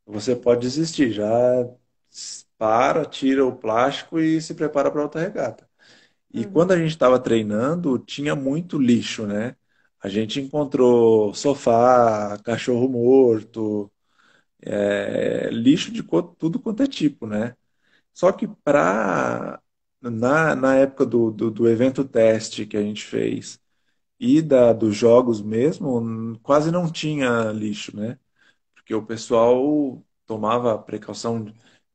você pode desistir, já para, tira o plástico e se prepara para outra regata. E quando a Uhum. gente estava treinando, tinha muito lixo, né? A gente encontrou sofá, cachorro morto, lixo de tudo quanto é tipo, né? Só que na época do evento teste que a gente fez e dos jogos mesmo, quase não tinha lixo, né? Porque o pessoal tomava a precaução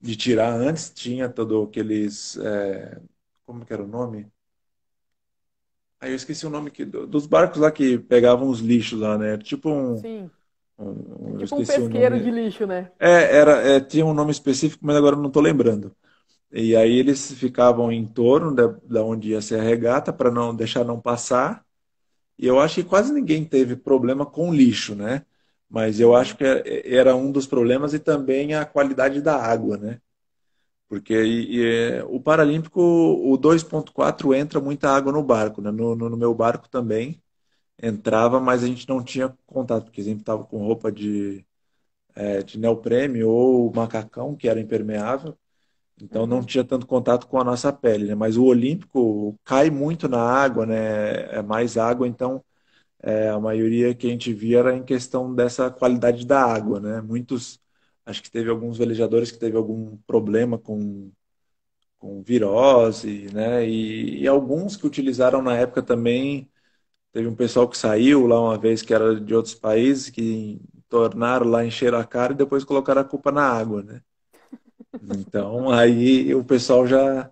de tirar antes, tinha todo aqueles. Como que era o nome? Aí eu esqueci o nome dos barcos lá que pegavam os lixos lá, né? Tipo Sim. É eu tipo um esqueci o pesqueiro de nome. lixo, né? Tinha um nome específico, mas agora eu não estou lembrando. E aí eles ficavam em torno da onde ia ser a regata para não deixar não passar. E eu acho que quase ninguém teve problema com lixo, né? Mas eu acho Uhum. que era um dos problemas e também a qualidade da água, né? Porque o Paralímpico, o 2.4 entra muita água no barco, né? No meu barco também entrava, mas a gente não tinha contato, porque a gente estava com roupa de neoprene ou macacão, que era impermeável, então não Uhum. tinha tanto contato com a nossa pele, né? Mas o Olímpico cai muito na água, né? É mais água, então a maioria que a gente via era em questão dessa qualidade da água, né? Muitos, acho que teve alguns velejadores que teve algum problema com virose, né? E alguns que utilizaram na época também. Teve um pessoal que saiu lá uma vez que era de outros países que tornaram lá, encheram a cara e depois colocaram a culpa na água, né? Então aí o pessoal já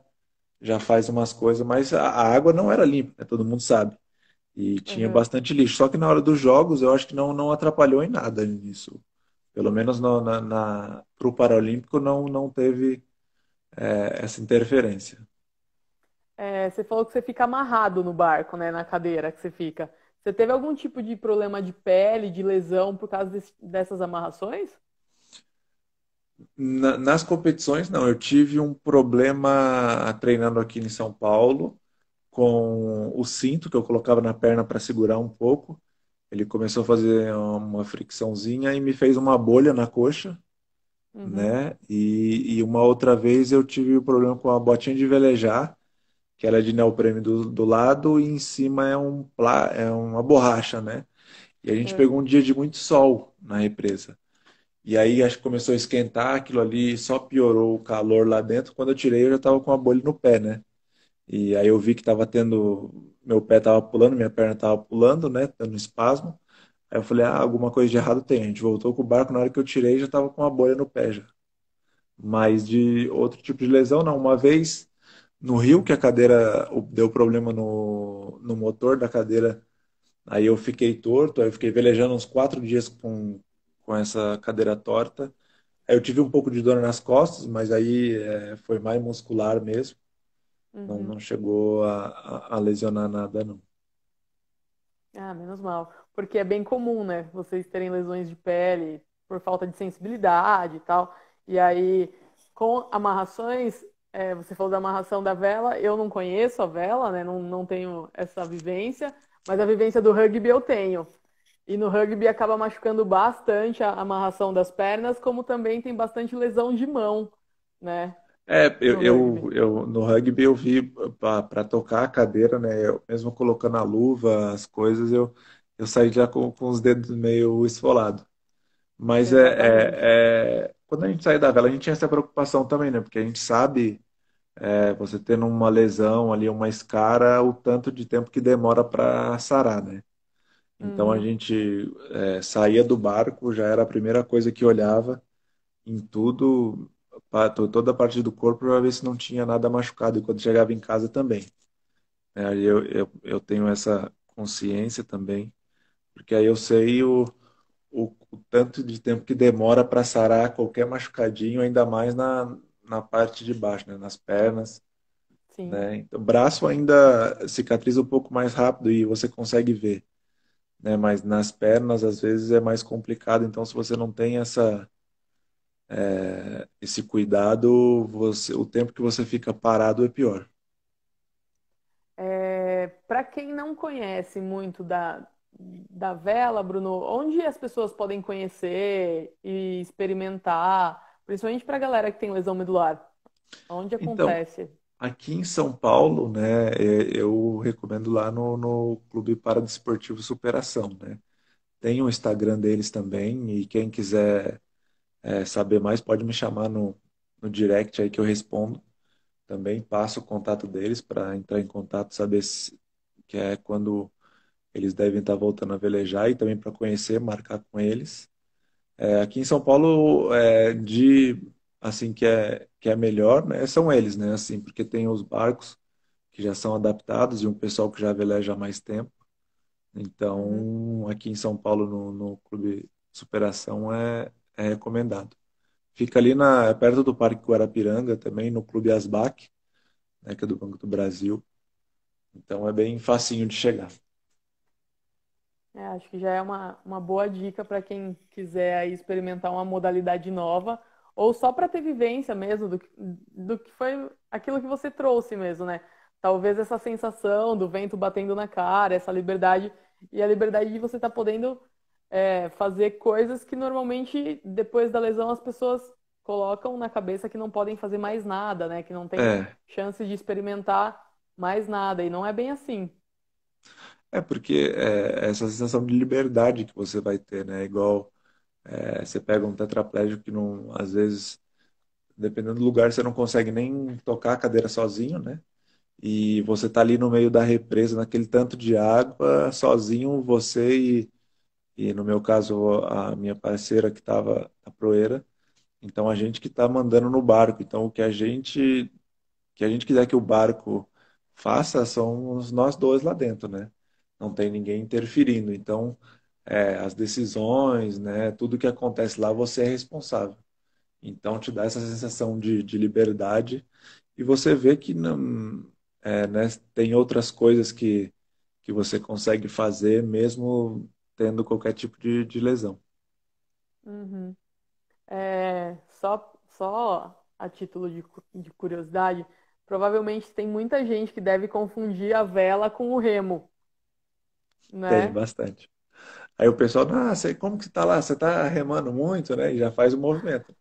faz umas coisas, mas a água não era limpa, né? Todo mundo sabe. E tinha Uhum. bastante lixo. Só que na hora dos jogos eu acho que não atrapalhou em nada nisso. Pelo menos para o Paralímpico não teve essa interferência. É, você falou que você fica amarrado no barco, né? Na cadeira que você fica. Você teve algum tipo de problema de pele, de lesão por causa dessas amarrações? Nas competições, não. Eu tive um problema treinando aqui em São Paulo com o cinto que eu colocava na perna para segurar um pouco. Ele começou a fazer uma fricçãozinha e me fez uma bolha na coxa, Uhum. né? E uma outra vez eu tive o problema com a botinha de velejar, que ela é de neoprene do lado e em cima é uma borracha, né? E a gente É. pegou um dia de muito sol na represa. E aí acho que começou a esquentar, aquilo ali só piorou o calor lá dentro. Quando eu tirei, eu já estava com a bolha no pé, né? E aí eu vi que estava meu pé estava pulando, minha perna estava pulando, né, dando espasmo. Aí eu falei, alguma coisa de errado tem. A gente voltou com o barco, na hora que eu tirei já estava com uma bolha no pé já. Mas de outro tipo de lesão, não. Uma vez no Rio, que a cadeira deu problema no motor da cadeira, aí eu fiquei torto, aí eu fiquei velejando uns 4 dias com essa cadeira torta. Aí eu tive um pouco de dor nas costas, mas aí foi mais muscular mesmo. Uhum. Não chegou a lesionar nada, não. Ah, menos mal. Porque é bem comum, né? Vocês terem lesões de pele por falta de sensibilidade e tal. E aí, com amarrações, você falou da amarração da vela, eu não conheço a vela, né? Não tenho essa vivência, mas a vivência do rugby eu tenho. E no rugby acaba machucando bastante a amarração das pernas, como também tem bastante lesão de mão, né? No rugby. No rugby eu vi para tocar a cadeira, né? Eu, mesmo colocando a luva, as coisas, eu saí já com os dedos meio esfolados. Mas Exatamente. quando a gente sai da vela, a gente tinha essa preocupação também, né? Porque a gente sabe, você tendo uma lesão ali, uma escara, o tanto de tempo que demora para sarar, né? Então a Uhum. gente saía do barco, já era a primeira coisa que olhava em tudo, toda a parte do corpo, para ver se não tinha nada machucado. E quando chegava em casa também. Aí eu tenho essa consciência também, porque aí eu sei o tanto de tempo que demora para sarar qualquer machucadinho, ainda mais na parte de baixo, né? Nas pernas. sim. né? Então, o braço ainda cicatriza um pouco mais rápido e você consegue ver, né? Mas nas pernas, às vezes, é mais complicado. Então, se você não tem esse cuidado, o tempo que você fica parado é pior. Para quem não conhece muito da vela, Bruno, onde as pessoas podem conhecer e experimentar, principalmente para a galera que tem lesão medular? Onde Então, acontece? aqui em São Paulo, né, eu recomendo lá no Clube Paradesportivo Superação, né? Tem o Instagram deles também, e quem quiser saber mais pode me chamar no direct aí que eu respondo. Também passo o contato deles para entrar em contato, saber que é quando eles devem estar voltando a velejar e também para conhecer, marcar com eles. Aqui em São Paulo, assim que é melhor, né, são eles, né, assim, porque tem os barcos que já são adaptados e um pessoal que já veleja há mais tempo. Uhum. Então, aqui em São Paulo, no Clube Superação, é recomendado. Fica ali perto do Parque Guarapiranga, também no Clube Asbac, né, que é do Banco do Brasil. Então, é bem facinho de chegar. Acho que já é uma boa dica para quem quiser aí experimentar uma modalidade nova, ou só para ter vivência mesmo do que foi aquilo que você trouxe mesmo, né? Talvez essa sensação do vento batendo na cara, essa liberdade, e a liberdade de você estar podendo fazer coisas que normalmente depois da lesão as pessoas colocam na cabeça que não podem fazer mais nada, né? Que não tem É, chance de experimentar mais nada, e não é bem assim. porque essa sensação de liberdade que você vai ter, né? Igual você pega um tetraplégico que não, às vezes, dependendo do lugar, você não consegue nem tocar a cadeira sozinho, né? E você tá ali no meio da represa, naquele tanto de água, sozinho, você e no meu caso, a minha parceira que estava na proeira. Então, a gente que está mandando no barco. Então, o que a gente quiser que o barco faça, somos nós dois lá dentro, né? Não tem ninguém interferindo. Então, as decisões, né? Tudo que acontece lá, você é responsável. Então, te dá essa sensação de liberdade e você vê que não, né, tem outras coisas que você consegue fazer mesmo tendo qualquer tipo de lesão. Uhum. Só a título de curiosidade, provavelmente tem muita gente que deve confundir a vela com o remo, Tem né? bastante. Aí o pessoal, como que você tá lá? Você tá remando muito, né? E já faz o movimento.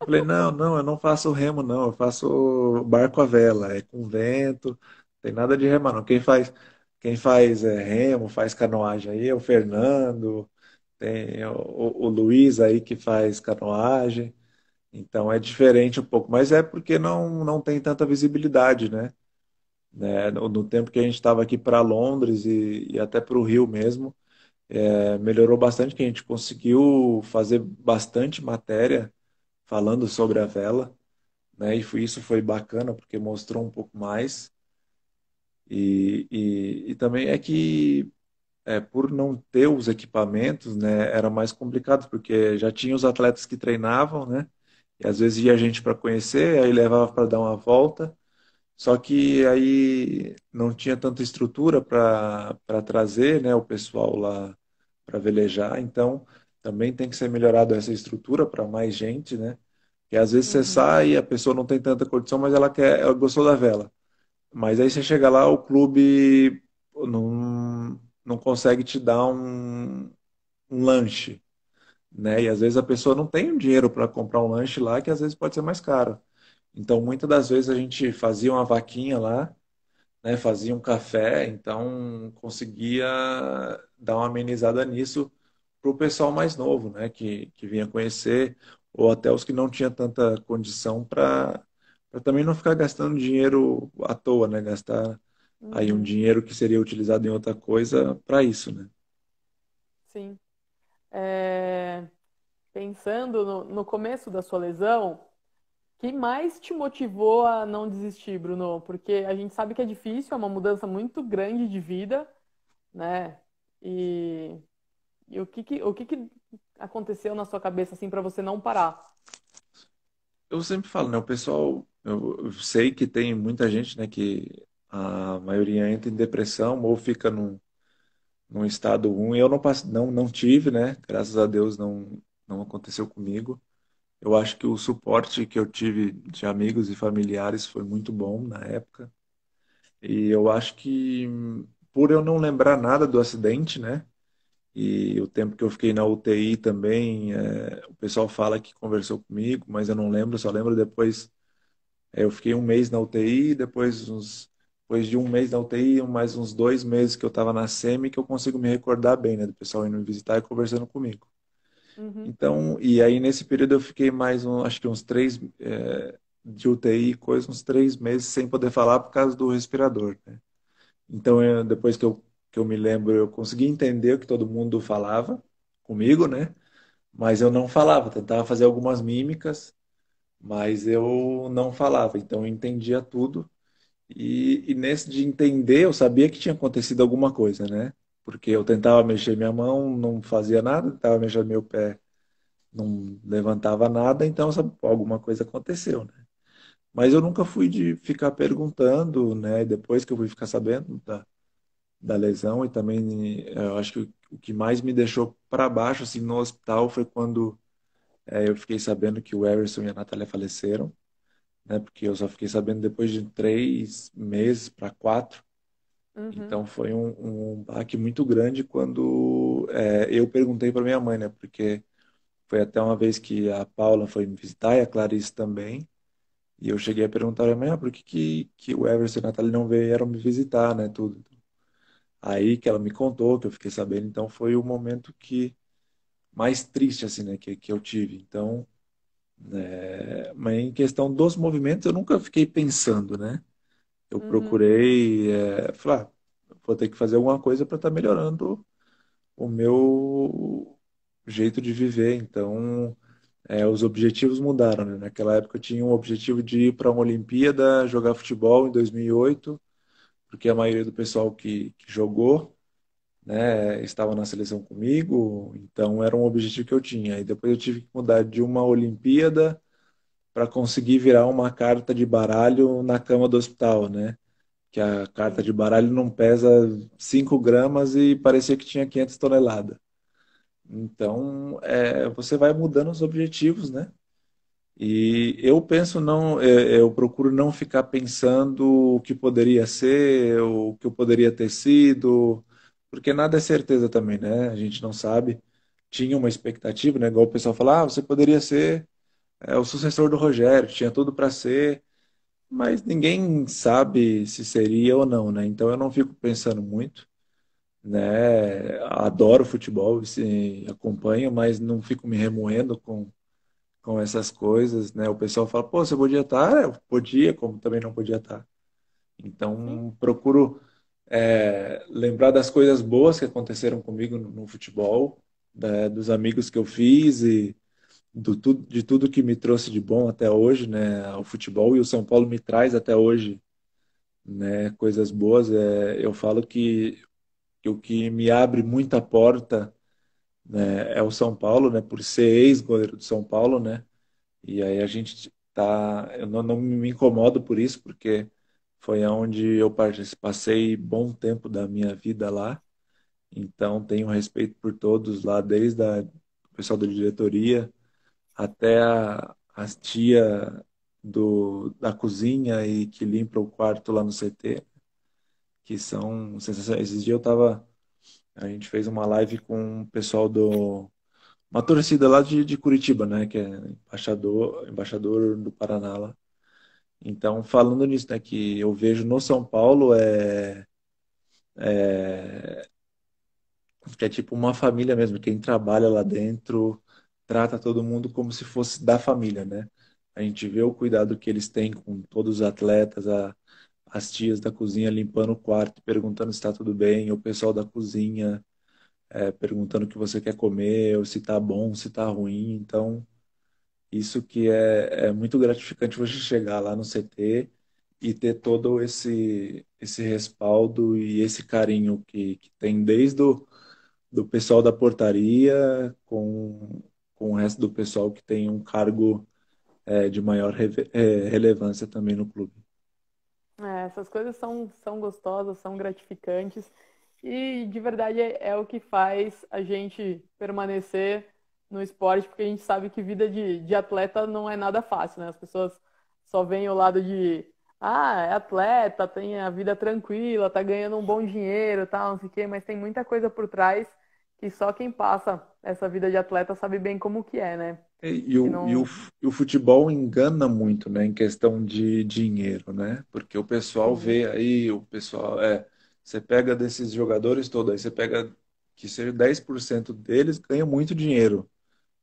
Eu falei, não, não, eu não faço remo, não. Eu faço barco à vela. É com vento, tem nada de remar, não. Quem faz remo, faz canoagem aí é o Fernando, tem o Luiz aí que faz canoagem. Então é diferente um pouco, mas é porque não tem tanta visibilidade, né? No tempo que a gente estava aqui para Londres e até para o Rio mesmo, melhorou bastante, que a gente conseguiu fazer bastante matéria falando sobre a vela, né? Isso foi bacana porque mostrou um pouco mais. E também é que por não ter os equipamentos, né, era mais complicado, porque já tinha os atletas que treinavam, né? E às vezes ia a gente para conhecer, aí levava para dar uma volta. Só que aí não tinha tanta estrutura para trazer, né, o pessoal lá para velejar. Então também tem que ser melhorado essa estrutura para mais gente, né? Que às vezes você Uhum, sai e a pessoa não tem tanta condição, mas ela gostou da vela. Mas aí você chega lá, o clube não consegue te dar um lanche, né? E às vezes a pessoa não tem o dinheiro para comprar um lanche lá, que às vezes pode ser mais caro. Então, muitas das vezes a gente fazia uma vaquinha lá, né? Fazia um café, então conseguia dar uma amenizada nisso para o pessoal mais novo, né? Que vinha conhecer, ou até os que não tinham tanta condição para também não ficar gastando dinheiro à toa, né? Gastar aí um uhum, dinheiro que seria utilizado em outra coisa para isso, né? sim. É, pensando no começo da sua lesão, o que mais te motivou a não desistir, Bruno? Porque a gente sabe que é difícil, é uma mudança muito grande de vida, né? E, e o que que aconteceu na sua cabeça assim para você não parar? Eu sempre falo, né? O pessoal eu sei que tem muita gente, né, que a maioria entra em depressão ou fica num estado ruim. Eu não tive, né? Graças a Deus não aconteceu comigo. Eu acho que o suporte que eu tive de amigos e familiares foi muito bom na época. E eu acho que por eu não lembrar nada do acidente, né? E o tempo que eu fiquei na UTI também, o pessoal fala que conversou comigo, mas eu não lembro, só lembro depois. Eu fiquei um mês na UTI, depois de um mês na UTI, mais uns 2 meses que eu estava na SEMI, que eu consigo me recordar bem, né? Do pessoal indo me visitar e conversando comigo. Uhum, Então, e aí nesse período eu fiquei acho que uns três, de UTI, coisa, uns 3 meses sem poder falar por causa do respirador, né? Então, depois que eu me lembro, eu consegui entender o que todo mundo falava comigo, né? Mas eu não falava, tentava fazer algumas mímicas, mas eu não falava. Então, eu entendia tudo. E nesse de entender, eu sabia que tinha acontecido alguma coisa, né? Porque eu tentava mexer minha mão, não fazia nada, tentava mexer meu pé, não levantava nada, então sabe, alguma coisa aconteceu, né? Mas eu nunca fui de ficar perguntando, né? Depois que eu fui ficar sabendo da lesão e também eu acho que o que mais me deixou para baixo assim no hospital foi quando eu fiquei sabendo que o Everson e a Natália faleceram, né? Porque eu só fiquei sabendo depois de 3 meses para 4. uhum, Então foi um baque muito grande quando eu perguntei para minha mãe, né? Porque foi até uma vez que a Paula foi me visitar e a Clarice também. E eu cheguei a perguntar à minha mãe, por que o Everson e a Natália não vieram me visitar, né? Tudo. Aí que ela me contou, que eu fiquei sabendo. Então foi o momento que mais triste, assim, né? Que eu tive. Então, mas em questão dos movimentos, eu nunca fiquei pensando, né? Eu uhum. procurei, falar, vou ter que fazer alguma coisa para estar melhorando o meu jeito de viver. Então, os objetivos mudaram, né? Naquela época eu tinha um objetivo de ir para uma Olimpíada, jogar futebol em 2008, porque a maioria do pessoal que jogou, né, estava na seleção comigo, então era um objetivo que eu tinha. E depois eu tive que mudar de uma Olimpíada para conseguir virar uma carta de baralho na cama do hospital, né? Que a carta Sim, de baralho não pesa 5 gramas e parecia que tinha 500 toneladas. Então, você vai mudando os objetivos, né? E eu penso não, eu procuro não ficar pensando o que poderia ser, o que eu poderia ter sido, porque nada é certeza também, né? A gente não sabe. Tinha uma expectativa, né? Igual o pessoal fala, você poderia ser o sucessor do Rogério, tinha tudo para ser, mas ninguém sabe se seria ou não, né? Então eu não fico pensando muito, né? Adoro futebol, se acompanho, mas não fico me remoendo com essas coisas, né? O pessoal fala, pô, você podia estar? Eu podia, como também não podia estar. sim. Então, procuro lembrar das coisas boas que aconteceram comigo no futebol, dos amigos que eu fiz e de tudo que me trouxe de bom até hoje, né? O futebol e o São Paulo me traz até hoje, né? Coisas boas. Eu falo que o que me abre muita porta, né, é o São Paulo, né? Por ser ex-goleiro do São Paulo, né? E aí a gente tá. Eu não me incomodo por isso, porque foi onde eu passei bom tempo da minha vida lá. Então tenho respeito por todos lá, desde o pessoal da diretoria até as tia da cozinha e que limpa o quarto lá no CT, que são sensacionais. Esses dias a gente fez uma live com o pessoal uma torcida lá de Curitiba, né, que é embaixador do Paraná lá. Então, falando nisso, né, que eu vejo no São Paulo que é tipo uma família mesmo. Quem trabalha lá dentro trata todo mundo como se fosse da família, né? A gente vê o cuidado que eles têm com todos os atletas, as tias da cozinha limpando o quarto, perguntando se está tudo bem, o pessoal da cozinha perguntando o que você quer comer, ou se tá bom, se tá ruim. Então, isso que é muito gratificante você chegar lá no CT e ter todo esse respaldo e esse carinho que tem desde do pessoal da portaria com o resto do pessoal que tem um cargo de maior relevância também no clube. Essas coisas são gostosas, são gratificantes e de verdade é o que faz a gente permanecer no esporte, porque a gente sabe que vida de atleta não é nada fácil, né? As pessoas só veem o lado é atleta, tem a vida tranquila, tá ganhando um bom dinheiro, tal, não sei o quê, mas tem muita coisa por trás que só quem passa essa vida de atleta sabe bem como que é, né? E Que o, e o, não. e o futebol engana muito, né, em questão de dinheiro, né? Porque o pessoal Sim, vê aí, você pega desses jogadores todos, aí você pega que seja 10% deles ganha muito dinheiro,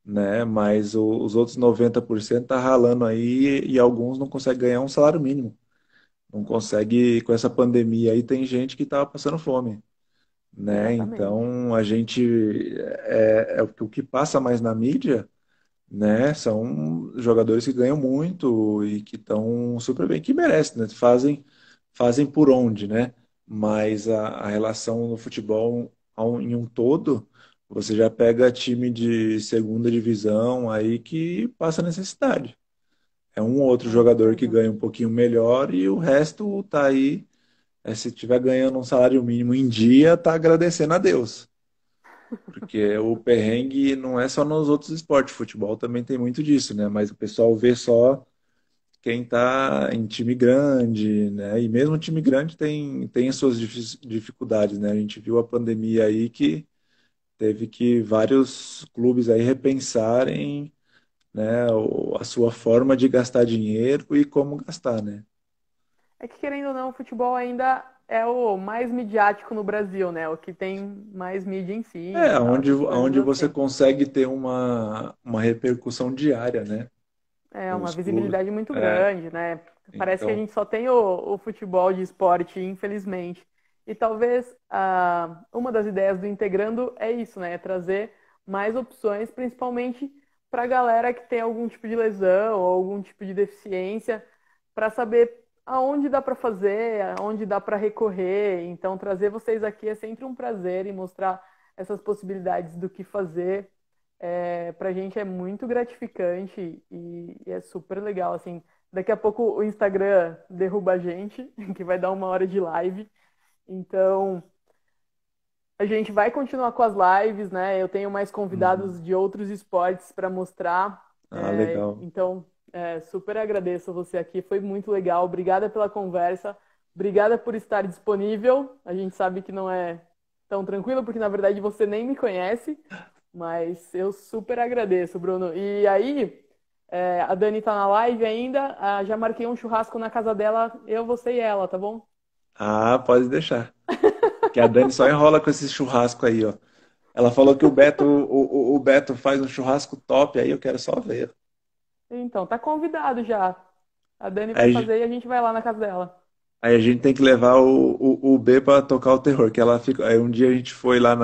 né? Mas os outros 90% tá ralando aí e alguns não conseguem ganhar um salário mínimo. Não consegue, com essa pandemia aí, tem gente que tá passando fome, né? exatamente. Então, o que passa mais na mídia, né? São jogadores que ganham muito e que estão super bem, que merecem, né? Fazem por onde, né? Mas a relação no futebol em um todo, você já pega time de segunda divisão aí que passa necessidade. É um ou outro Com jogador que certeza. ganha um pouquinho melhor e o resto tá aí. Se tiver ganhando um salário mínimo em dia, tá agradecendo a Deus. Porque o perrengue não é só nos outros esportes, futebol também tem muito disso, né? Mas o pessoal vê só quem tá em time grande, né? E mesmo o time grande tem as suas dificuldades, né? A gente viu a pandemia aí que teve que vários clubes aí repensarem, né, a sua forma de gastar dinheiro e como gastar, né? É que, querendo ou não, o futebol ainda é o mais midiático no Brasil, né? O que tem mais mídia em cima e tal, essas coisas Onde você assim. consegue ter uma repercussão diária, né? É uma Os clubes. visibilidade muito É, grande, né? Parece que a então, gente só tem o futebol de esporte, infelizmente. E talvez uma das ideias do Integrando é isso, né? É trazer mais opções, principalmente para a galera que tem algum tipo de lesão ou algum tipo de deficiência, para saber aonde dá para fazer, aonde dá para recorrer. Então, trazer vocês aqui é sempre um prazer e mostrar essas possibilidades do que fazer pra gente é muito gratificante e é super legal, assim. Daqui a pouco o Instagram derruba a gente, que vai dar 1 hora de live. Então, a gente vai continuar com as lives, né? Eu tenho mais uhum. convidados de outros esportes para mostrar. Ah, legal. Então, super agradeço a você aqui, foi muito legal. Obrigada pela conversa, obrigada por estar disponível. A gente sabe que não é tão tranquilo, porque na verdade você nem me conhece, mas eu super agradeço, Bruno. E aí, a Dani tá na live ainda, já marquei um churrasco na casa dela, eu, você e ela, tá bom? Ah, pode deixar. Que a Dani só enrola com esse churrasco aí, ó. Ela falou que o Beto faz um churrasco top, aí eu quero só ver. Então, tá convidado já. A Dani vai Aí, fazer e a gente vai lá na casa dela. aí a gente tem que levar o B pra tocar o terror, que ela fica. Aí um dia a gente foi lá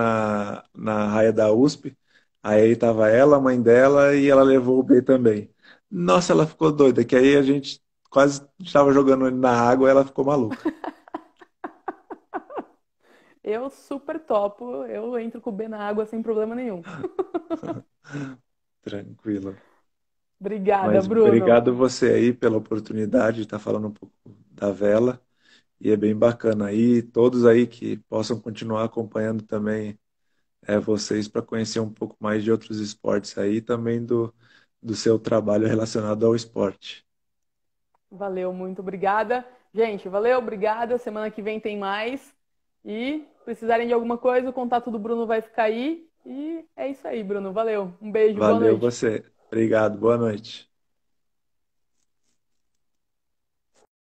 na raia da USP, aí tava ela, a mãe dela, e ela levou o B também. Nossa, ela ficou doida, que aí a gente quase estava jogando ele na água, ela ficou maluca. Eu super topo, eu entro com o B na água sem problema nenhum. Tranquilo. Obrigada, Mas Bruno. obrigado você aí pela oportunidade de estar falando um pouco da vela. E é bem bacana aí, todos aí que possam continuar acompanhando também vocês para conhecer um pouco mais de outros esportes aí, e também do seu trabalho relacionado ao esporte. Valeu, muito obrigada. Gente, valeu, obrigada. Semana que vem tem mais. E precisarem de alguma coisa, o contato do Bruno vai ficar aí. E é isso aí, Bruno. Valeu. Um beijo, boa Valeu noite. você. Obrigado. Boa noite.